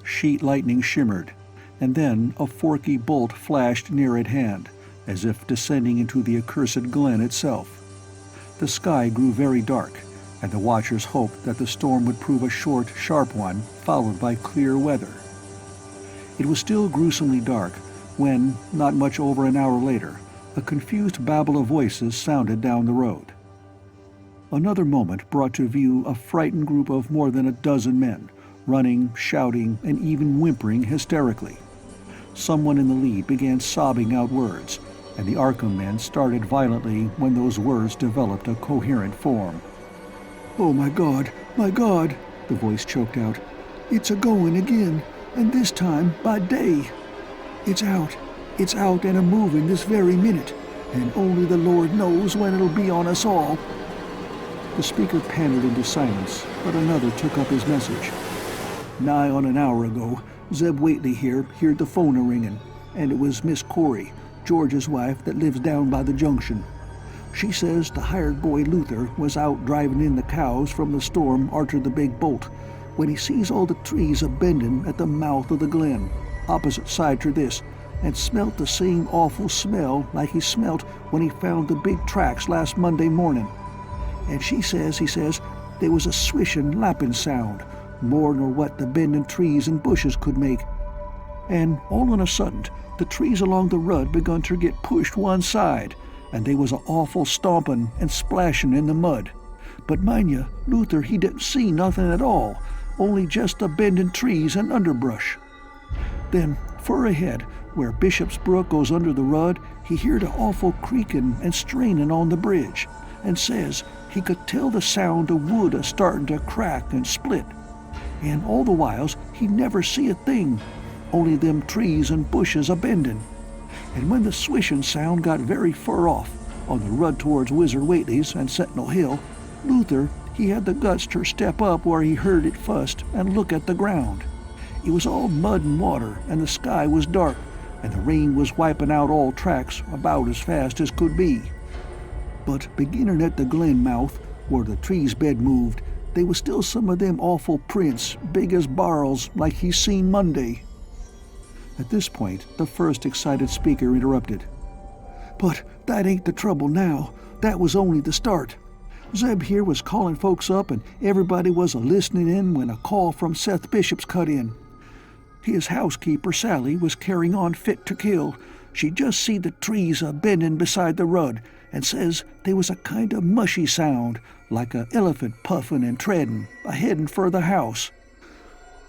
Sheet lightning shimmered, and then a forky bolt flashed near at hand, as if descending into the accursed glen itself. The sky grew very dark, and the watchers hoped that the storm would prove a short, sharp one, followed by clear weather. It was still gruesomely dark when, not much over an hour later, a confused babble of voices sounded down the road. Another moment brought to view a frightened group of more than a dozen men, running, shouting, and even whimpering hysterically. Someone in the lead began sobbing out words, and the Arkham men started violently when those words developed a coherent form. "Oh, my God, the voice choked out. "It's a-going again, and this time by day. It's out and a-moving this very minute, and only the Lord knows when it'll be on us all." The speaker panted into silence, but another took up his message. "Nigh on an hour ago, Zeb Whately here heard the phone a-ringing, and it was Miss Corey, George's wife that lives down by the junction. She says the hired boy Luther was out driving in the cows from the storm arter the big bolt, when he sees all the trees a-bending at the mouth of the glen, opposite side ter this, and smelt the same awful smell like he smelt when he found the big tracks last Monday morning. And he says, there was a swishing, lapping sound, more nor what the bending trees and bushes could make. And all on a sudden, the trees along the rud begun ter get pushed one side, and they was a awful stomping and splashing in the mud. But mind you, Luther he didn't see nothing at all, only just the bending trees and underbrush. Then, fur ahead, where Bishop's Brook goes under the rud, he heard a awful creaking and straining on the bridge, and says he could tell the sound of wood a-starting to crack and split. And all the whiles he never see a thing, only them trees and bushes a-bending. And when the swishing sound got very fur off, on the rud towards Wizard Whately's and Sentinel Hill, Luther, he had the guts ter step up where he heard it fust and look at the ground. It was all mud and water, and the sky was dark, and the rain was wiping out all tracks about as fast as could be. But beginning at the glen mouth, where the trees bed moved, they was still some of them awful prints, big as barrels, like he seen Monday." At this point, the first excited speaker interrupted. "But that ain't the trouble now. That was only the start. Zeb here was calling folks up, and everybody was a-listening in when a call from Seth Bishop's cut in. His housekeeper, Sally, was carrying on fit to kill. She just see the trees a-bending beside the rud, and says they was a kind of mushy sound, like a elephant puffing and treading, a-heading for the house.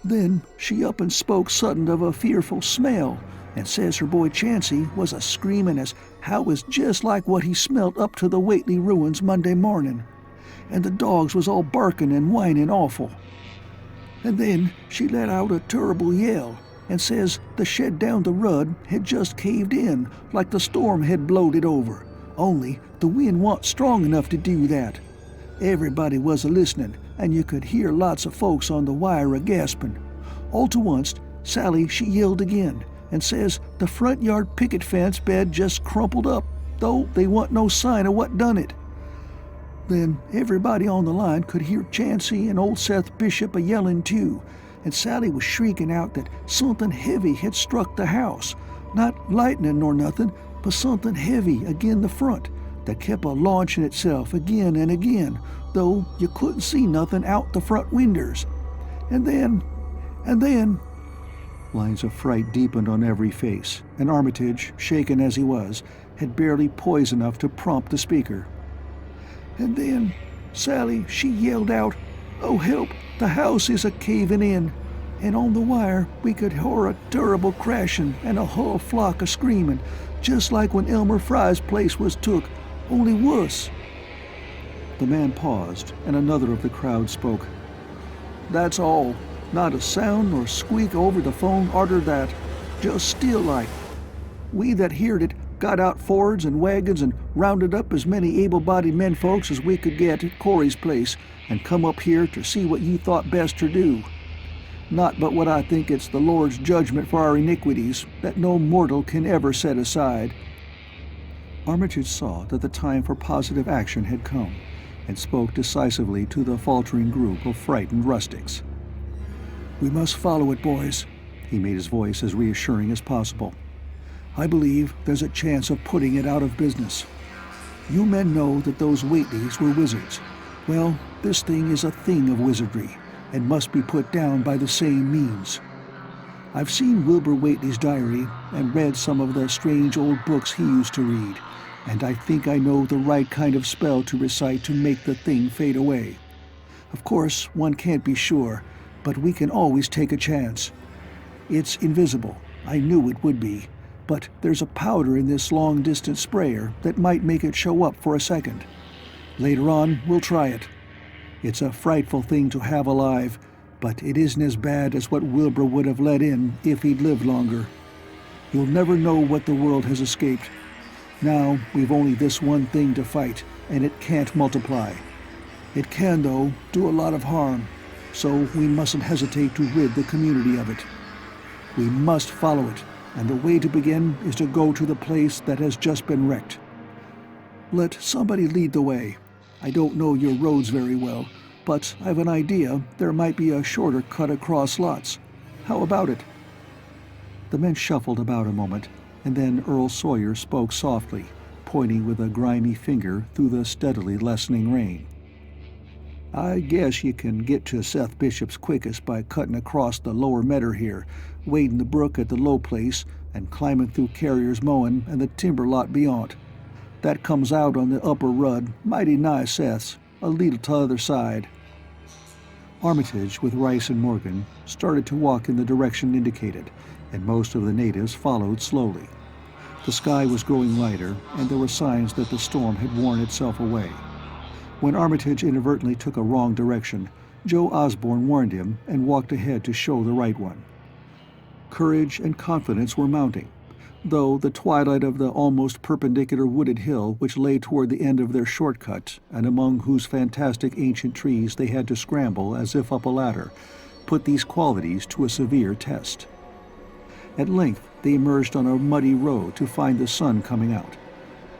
Then she up and spoke sudden of a fearful smell, and says her boy Chancey was a screaming as how it was just like what he smelt up to the Whately ruins Monday morning, and the dogs was all barking and whining awful. And then she let out a terrible yell, and says the shed down the road had just caved in like the storm had blowed it over, only the wind wasn't strong enough to do that. Everybody was a-listening, and you could hear lots of folks on the wire a-gasping. All to once, Sally she yelled again, and says the front yard picket fence bed just crumpled up, though they wasn't no sign of what done it. Then everybody on the line could hear Chancey and old Seth Bishop a-yelling too, and Sally was shrieking out that something heavy had struck the house, not lightning nor nothing, but something heavy agin the front that kept a-launching itself again and again, though you couldn't see nothing out the front winders. And then, lines of fright deepened on every face, and Armitage, shaken as he was, had barely poise enough to prompt the speaker. And then Sally, she yelled out, "Oh help, the house is a-caving in," and on the wire we could hear a terrible crashing and a whole flock a-screaming, just like when Elmer Frye's place was took, only worse. The man paused, and another of the crowd spoke. "That's all. Not a sound nor squeak over the phone arter that. Just still like. We that heard it got out Fords and wagons and rounded up as many able-bodied menfolks as we could get at Corey's place and come up here to see what ye thought best to do. Not but what I think it's the Lord's judgment for our iniquities that no mortal can ever set aside." Armitage saw that the time for positive action had come, and spoke decisively to the faltering group of frightened rustics. "We must follow it, boys." He made his voice as reassuring as possible. "I believe there's a chance of putting it out of business. You men know that those Whateleys were wizards. Well, this thing is a thing of wizardry, and must be put down by the same means. I've seen Wilbur Whately's diary, and read some of the strange old books he used to read, and I think I know the right kind of spell to recite to make the thing fade away. Of course, one can't be sure, but we can always take a chance. It's invisible, I knew it would be, but there's a powder in this long-distance sprayer that might make it show up for a second. Later on, we'll try it. It's a frightful thing to have alive, but it isn't as bad as what Wilbur would have let in if he'd lived longer. You'll never know what the world has escaped. Now we've only this one thing to fight, and it can't multiply. It can, though, do a lot of harm, so we mustn't hesitate to rid the community of it. We must follow it, and the way to begin is to go to the place that has just been wrecked. Let somebody lead the way. I don't know your roads very well, but I've an idea there might be a shorter cut across lots. How about it?" The men shuffled about a moment, and then Earl Sawyer spoke softly, pointing with a grimy finger through the steadily lessening rain. "I guess you can get to Seth Bishop's quickest by cutting across the lower medder here, wading the brook at the low place, and climbing through Carrier's Mowin and the timber lot beyond. That comes out on the upper rud, mighty nigh Seth's, a leetle t'other side." Armitage, with Rice and Morgan, started to walk in the direction indicated, and most of the natives followed slowly. The sky was growing lighter, and there were signs that the storm had worn itself away. When Armitage inadvertently took a wrong direction, Joe Osborne warned him and walked ahead to show the right one. Courage and confidence were mounting, though the twilight of the almost perpendicular wooded hill which lay toward the end of their shortcut, and among whose fantastic ancient trees they had to scramble as if up a ladder, put these qualities to a severe test. At length they emerged on a muddy road to find the sun coming out.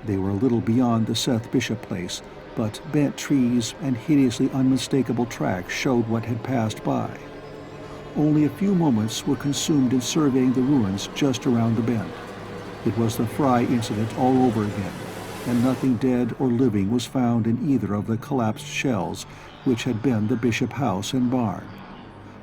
They were a little beyond the Seth Bishop place, but bent trees and hideously unmistakable tracks showed what had passed by. Only a few moments were consumed in surveying the ruins just around the bend. It was the Frye incident all over again, and nothing dead or living was found in either of the collapsed shells which had been the Bishop house and barn.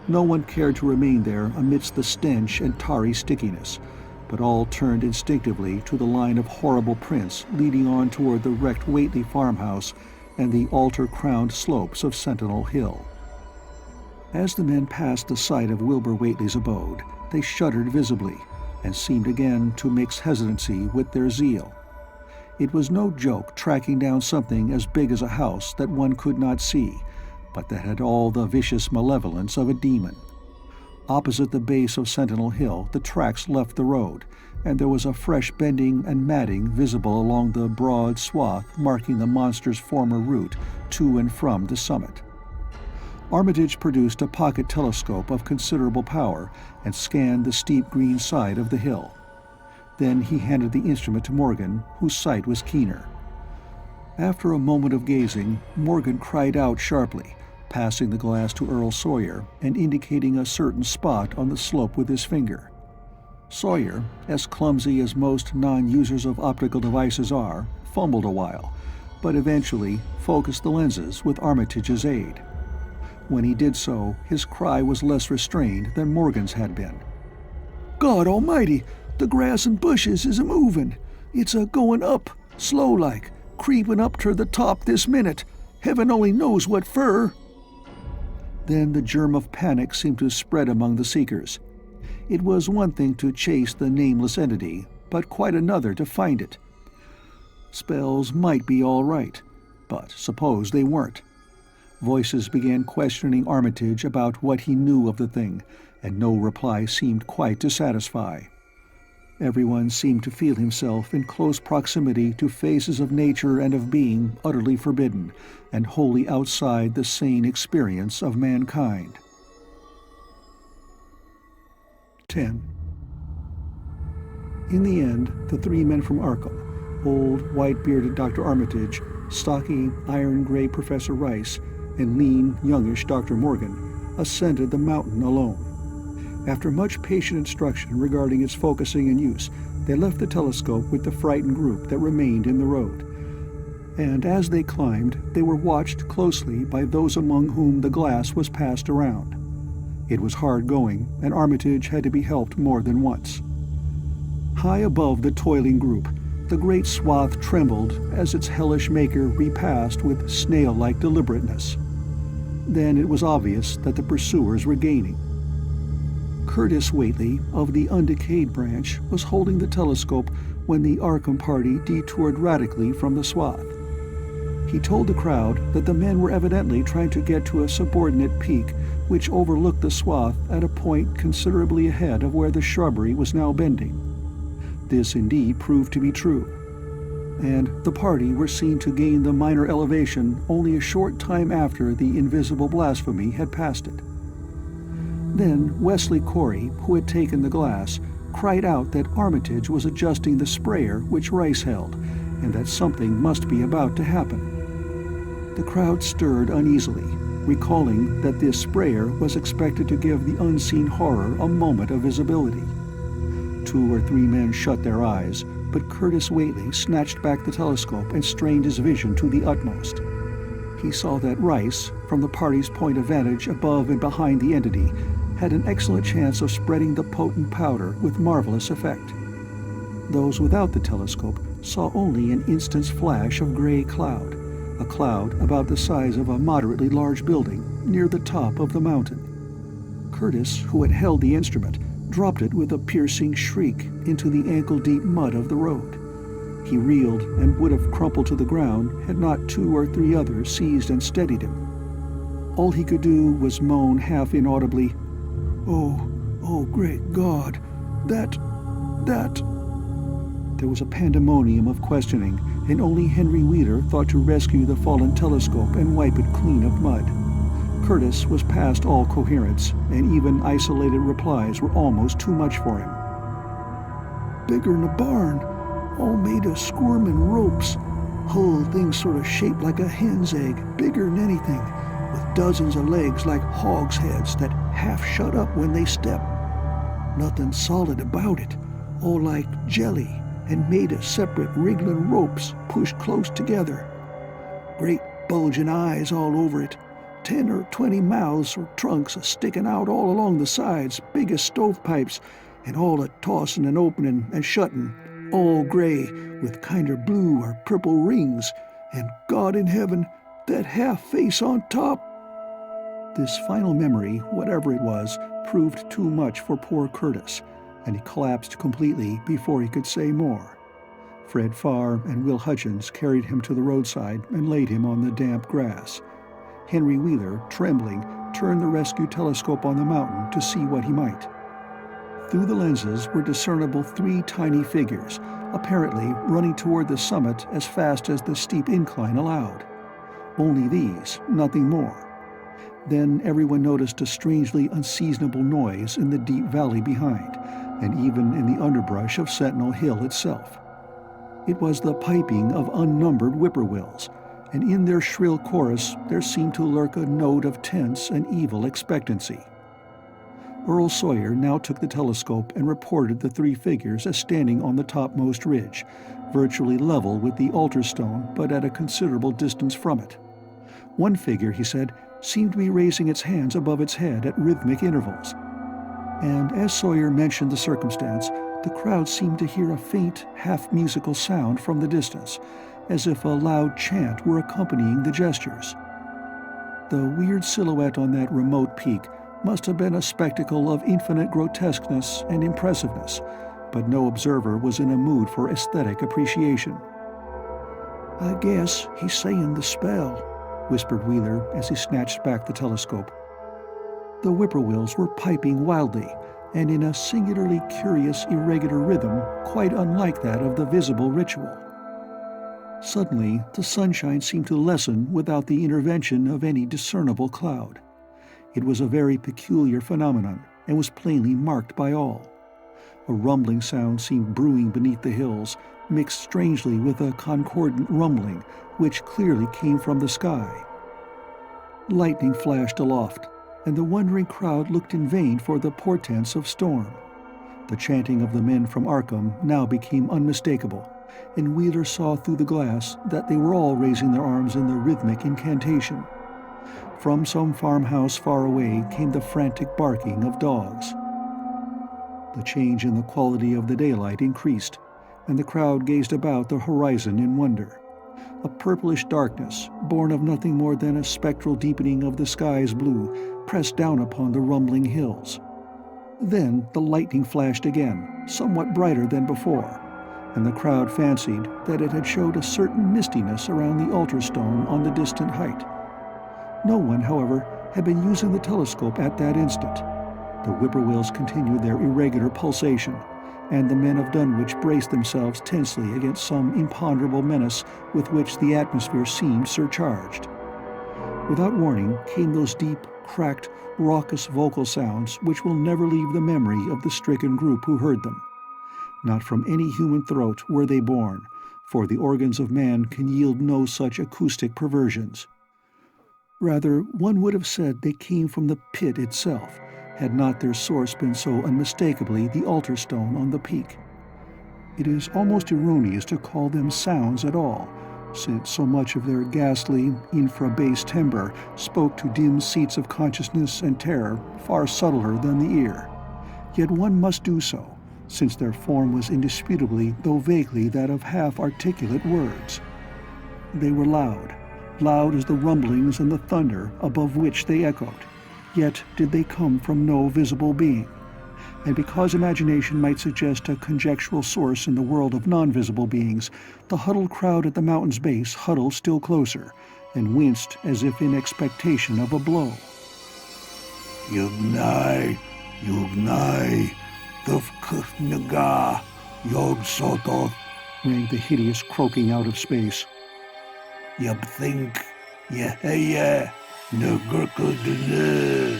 No one cared to remain there amidst the stench and tarry stickiness, but all turned instinctively to the line of horrible prints leading on toward the wrecked Whately farmhouse and the altar-crowned slopes of Sentinel Hill. As the men passed the site of Wilbur Whately's abode, they shuddered visibly, and seemed again to mix hesitancy with their zeal. It was no joke tracking down something as big as a house that one could not see, but that had all the vicious malevolence of a demon. Opposite the base of Sentinel Hill, the tracks left the road, and there was a fresh bending and matting visible along the broad swath marking the monster's former route to and from the summit. Armitage produced a pocket telescope of considerable power and scanned the steep green side of the hill. Then he handed the instrument to Morgan, whose sight was keener. After a moment of gazing, Morgan cried out sharply, passing the glass to Earl Sawyer and indicating a certain spot on the slope with his finger. Sawyer, as clumsy as most non-users of optical devices are, fumbled a while, but eventually focused the lenses with Armitage's aid. When he did so, his cry was less restrained than Morgan's had been. "God almighty, the grass and bushes is a-movin'. It's a-goin' up, slow-like, creepin' up ter the top this minute. Heaven only knows what fer." Then the germ of panic seemed to spread among the seekers. It was one thing to chase the nameless entity, but quite another to find it. Spells might be all right, but suppose they weren't. Voices began questioning Armitage about what he knew of the thing, and no reply seemed quite to satisfy. Everyone seemed to feel himself in close proximity to phases of nature and of being utterly forbidden, and wholly outside the sane experience of mankind. 10. In the end, the three men from Arkham, old, white-bearded Dr. Armitage, stocky, iron-gray Professor Rice, and lean, youngish Dr. Morgan, ascended the mountain alone. After much patient instruction regarding its focusing and use, they left the telescope with the frightened group that remained in the road. And as they climbed, they were watched closely by those among whom the glass was passed around. It was hard going, and Armitage had to be helped more than once. High above the toiling group, the great swath trembled as its hellish maker repassed with snail-like deliberateness. Then it was obvious that the pursuers were gaining. Curtis Whately, of the undecayed branch, was holding the telescope when the Arkham party detoured radically from the swath. He told the crowd that the men were evidently trying to get to a subordinate peak which overlooked the swath at a point considerably ahead of where the shrubbery was now bending. This indeed proved to be true, and the party were seen to gain the minor elevation only a short time after the invisible blasphemy had passed it. Then Wesley Corey, who had taken the glass, cried out that Armitage was adjusting the sprayer which Rice held, and that something must be about to happen. The crowd stirred uneasily, recalling that this sprayer was expected to give the unseen horror a moment of visibility. 2 or 3 men shut their eyes, but Curtis Whately snatched back the telescope and strained his vision to the utmost. He saw that Rice, from the party's point of vantage above and behind the entity, had an excellent chance of spreading the potent powder with marvelous effect. Those without the telescope saw only an instant's flash of gray cloud, a cloud about the size of a moderately large building near the top of the mountain. Curtis, who had held the instrument, dropped it with a piercing shriek into the ankle-deep mud of the road. He reeled and would have crumpled to the ground had not 2 or 3 others seized and steadied him. All he could do was moan half inaudibly, Oh, great God, that... There was a pandemonium of questioning, and only Henry Wheeler thought to rescue the fallen telescope and wipe it clean of mud. Curtis was past all coherence, and even isolated replies were almost too much for him. "Bigger'n a barn, all made of squirmin' ropes. Whole thing sort of shaped like a hen's egg, bigger'n anything, with dozens of legs like hogs' heads that half shut up when they step. Nothing solid about it, all like jelly, and made of separate wriggling ropes pushed close together. Great bulging eyes all over it, 10 or 20 mouths or trunks sticking out all along the sides, big as stovepipes, and all a-tossin' and opening and shutting, all gray, with kinder blue or purple rings, and God in heaven, that half-face on top." This final memory, whatever it was, proved too much for poor Curtis. and he collapsed completely before he could say more. Fred Farr and Will Hutchins carried him to the roadside and laid him on the damp grass. Henry Wheeler, trembling, turned the rescue telescope on the mountain to see what he might. Through the lenses were discernible 3 tiny figures, apparently running toward the summit as fast as the steep incline allowed. Only these, nothing more. Then everyone noticed a strangely unseasonable noise in the deep valley behind, and even in the underbrush of Sentinel Hill itself. It was the piping of unnumbered whippoorwills, and in their shrill chorus there seemed to lurk a note of tense and evil expectancy. Earl Sawyer now took the telescope and reported the 3 figures as standing on the topmost ridge, virtually level with the altar stone but at a considerable distance from it. One figure, he said, seemed to be raising its hands above its head at rhythmic intervals. And as Sawyer mentioned the circumstance, the crowd seemed to hear a faint, half-musical sound from the distance, as if a loud chant were accompanying the gestures. The weird silhouette on that remote peak must have been a spectacle of infinite grotesqueness and impressiveness, but no observer was in a mood for aesthetic appreciation. "I guess he's saying the spell," whispered Wheeler as he snatched back the telescope. The whippoorwills were piping wildly, and in a singularly curious, irregular rhythm quite unlike that of the visible ritual. Suddenly, the sunshine seemed to lessen without the intervention of any discernible cloud. It was a very peculiar phenomenon, and was plainly marked by all. A rumbling sound seemed brewing beneath the hills, mixed strangely with a concordant rumbling, which clearly came from the sky. Lightning flashed aloft, and the wondering crowd looked in vain for the portents of storm. The chanting of the men from Arkham now became unmistakable, and Wheeler saw through the glass that they were all raising their arms in the rhythmic incantation. From some farmhouse far away came the frantic barking of dogs. The change in the quality of the daylight increased, and the crowd gazed about the horizon in wonder. A purplish darkness, born of nothing more than a spectral deepening of the sky's blue, pressed down upon the rumbling hills. Then the lightning flashed again, somewhat brighter than before, and the crowd fancied that it had showed a certain mistiness around the altar stone on the distant height. No one, however, had been using the telescope at that instant. The whippoorwills continued their irregular pulsation, and the men of Dunwich braced themselves tensely against some imponderable menace with which the atmosphere seemed surcharged. Without warning came those deep, cracked, raucous vocal sounds which will never leave the memory of the stricken group who heard them. Not from any human throat were they born, for the organs of man can yield no such acoustic perversions. Rather, one would have said they came from the pit itself, had not their source been so unmistakably the altar stone on the peak. It is almost erroneous to call them sounds at all, since so much of their ghastly, infra-bass timbre spoke to dim seats of consciousness and terror far subtler than the ear. Yet one must do so, since their form was indisputably, though vaguely, that of half-articulate words. They were loud, loud as the rumblings and the thunder above which they echoed. Yet did they come from no visible being. And because imagination might suggest a conjectural source in the world of non-visible beings, the huddled crowd at the mountain's base huddled still closer, and winced as if in expectation of a blow. Yugnai, Thufknaga, Yog Sototh, rang the hideous croaking out of space. Yabthink, Yeheye, Nugurkudunu.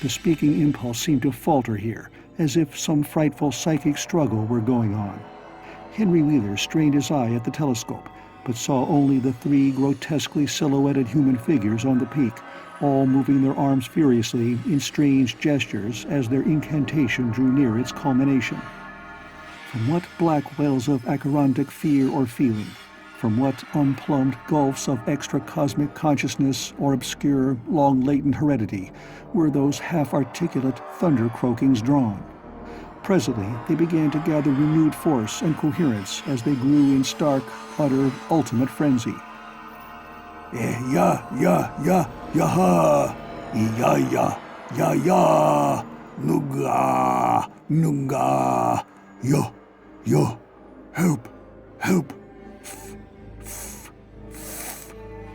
The speaking impulse seemed to falter here, as if some frightful psychic struggle were going on. Henry Wheeler strained his eye at the telescope, but saw only the 3 grotesquely silhouetted human figures on the peak, all moving their arms furiously in strange gestures as their incantation drew near its culmination. From what black wells of acherontic fear or feeling, from what unplumbed gulfs of extra-cosmic consciousness or obscure, long-latent heredity were those half-articulate thunder-croakings drawn? Presently, they began to gather renewed force and coherence as they grew in stark, utter, ultimate frenzy. Ya, ya, ya, ya, ha, ya, ya, ya, ya, Nuga, Nuga, yo, help,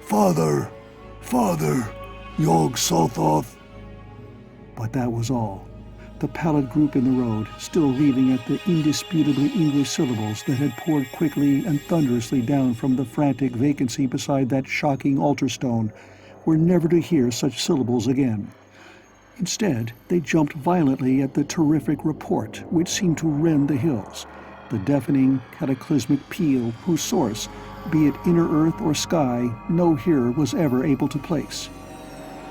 Father, Yog Sothoth. But that was all. The pallid group in the road, still reeling at the indisputably English syllables that had poured quickly and thunderously down from the frantic vacancy beside that shocking altar stone, were never to hear such syllables again. Instead, they jumped violently at the terrific report which seemed to rend the hills, the deafening, cataclysmic peal whose source, be it inner earth or sky, no hearer was ever able to place.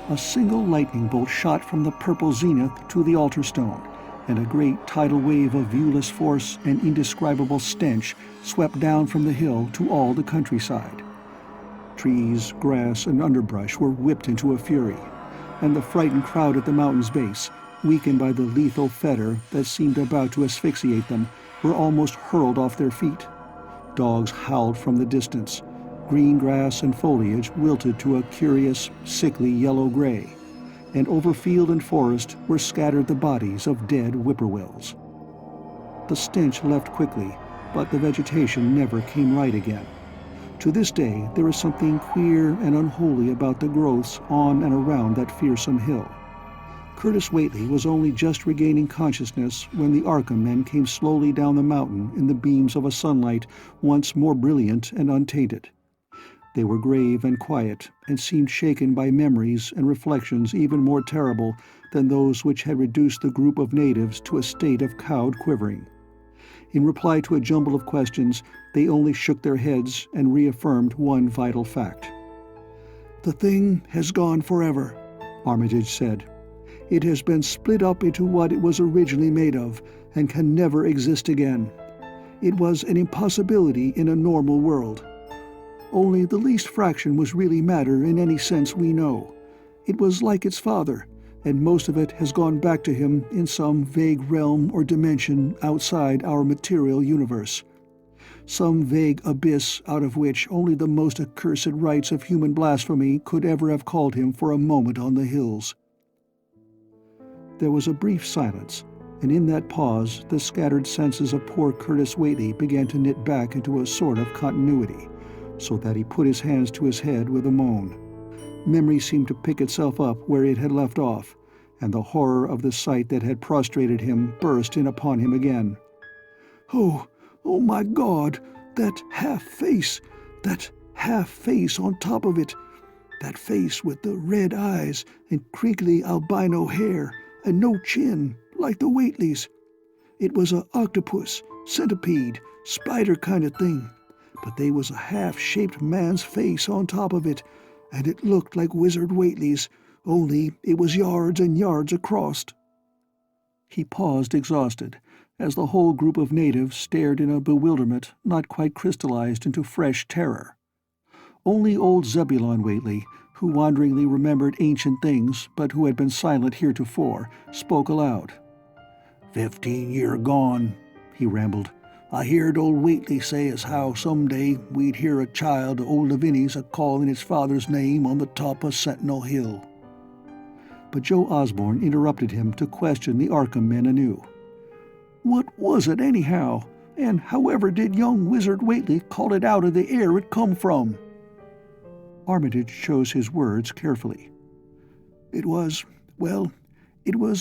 A single lightning bolt shot from the purple zenith to the altar stone, and a great tidal wave of viewless force and indescribable stench swept down from the hill to all the countryside. Trees, grass, and underbrush were whipped into a fury, and the frightened crowd at the mountain's base, weakened by the lethal fetter that seemed about to asphyxiate them, were almost hurled off their feet. Dogs howled from the distance. Green grass and foliage wilted to a curious, sickly yellow-gray, and over field and forest were scattered the bodies of dead whippoorwills. The stench left quickly, but the vegetation never came right again. To this day, there is something queer and unholy about the growths on and around that fearsome hill. Curtis Whately was only just regaining consciousness when the Arkham men came slowly down the mountain in the beams of a sunlight once more brilliant and untainted. They were grave and quiet, and seemed shaken by memories and reflections even more terrible than those which had reduced the group of natives to a state of cowed quivering. In reply to a jumble of questions, they only shook their heads and reaffirmed one vital fact. "The thing has gone forever," Armitage said. "It has been split up into what it was originally made of, and can never exist again. It was an impossibility in a normal world. Only the least fraction was really matter in any sense we know. It was like its father, and most of it has gone back to him in some vague realm or dimension outside our material universe. Some vague abyss out of which only the most accursed rites of human blasphemy could ever have called him for a moment on the hills." There was a brief silence, and in that pause the scattered senses of poor Curtis Whately began to knit back into a sort of continuity, so that he put his hands to his head with a moan. Memory seemed to pick itself up where it had left off, and the horror of the sight that had prostrated him burst in upon him again. Oh, my God, that half-face on top of it, that face with the red eyes and crinkly albino hair and no chin, like the Whateleys. It was a octopus, centipede, spider kind of thing, but they was a half-shaped man's face on top of it, and it looked like Wizard Whately's, only it was yards and yards across." He paused exhausted, as the whole group of natives stared in a bewilderment not quite crystallized into fresh terror. Only old Zebulon Whately, who wanderingly remembered ancient things but who had been silent heretofore, spoke aloud. 15 year gone," he rambled. "I heard old Whately say as how some day we'd hear a child of old Lavinia's a-calling its father's name on the top of Sentinel Hill." But Joe Osborne interrupted him to question the Arkham men anew. "What was it, anyhow? And however did young Wizard Whately call it out of the air it come from?" Armitage chose his words carefully. It was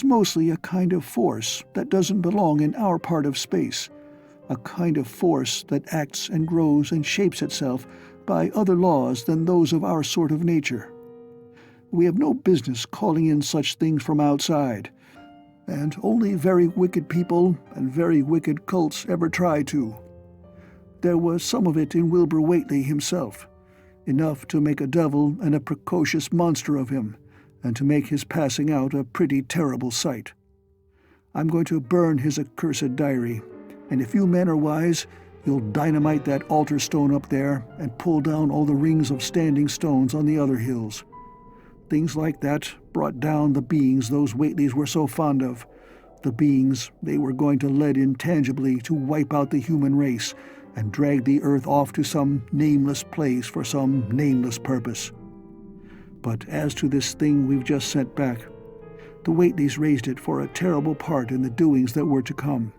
mostly a kind of force that doesn't belong in our part of space. A kind of force that acts and grows and shapes itself by other laws than those of our sort of nature. We have no business calling in such things from outside, and only very wicked people and very wicked cults ever try to. There was some of it in Wilbur Whately himself, enough to make a devil and a precocious monster of him, and to make his passing out a pretty terrible sight. I'm going to burn his accursed diary, and if you men are wise, you'll dynamite that altar stone up there and pull down all the rings of standing stones on the other hills. Things like that brought down the beings those Whateleys were so fond of, the beings they were going to let in tangibly to wipe out the human race and drag the earth off to some nameless place for some nameless purpose. But as to this thing we've just sent back, The Whateleys raised it for a terrible part in the doings that were to come.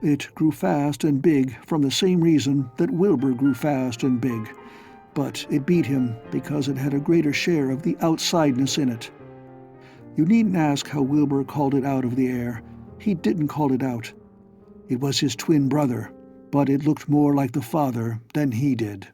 It grew fast and big from the same reason that Wilbur grew fast and big, but it beat him because it had a greater share of the outsideness in it. You needn't ask how Wilbur called it out of the air. He didn't call it out. It was his twin brother, but it looked more like the father than he did.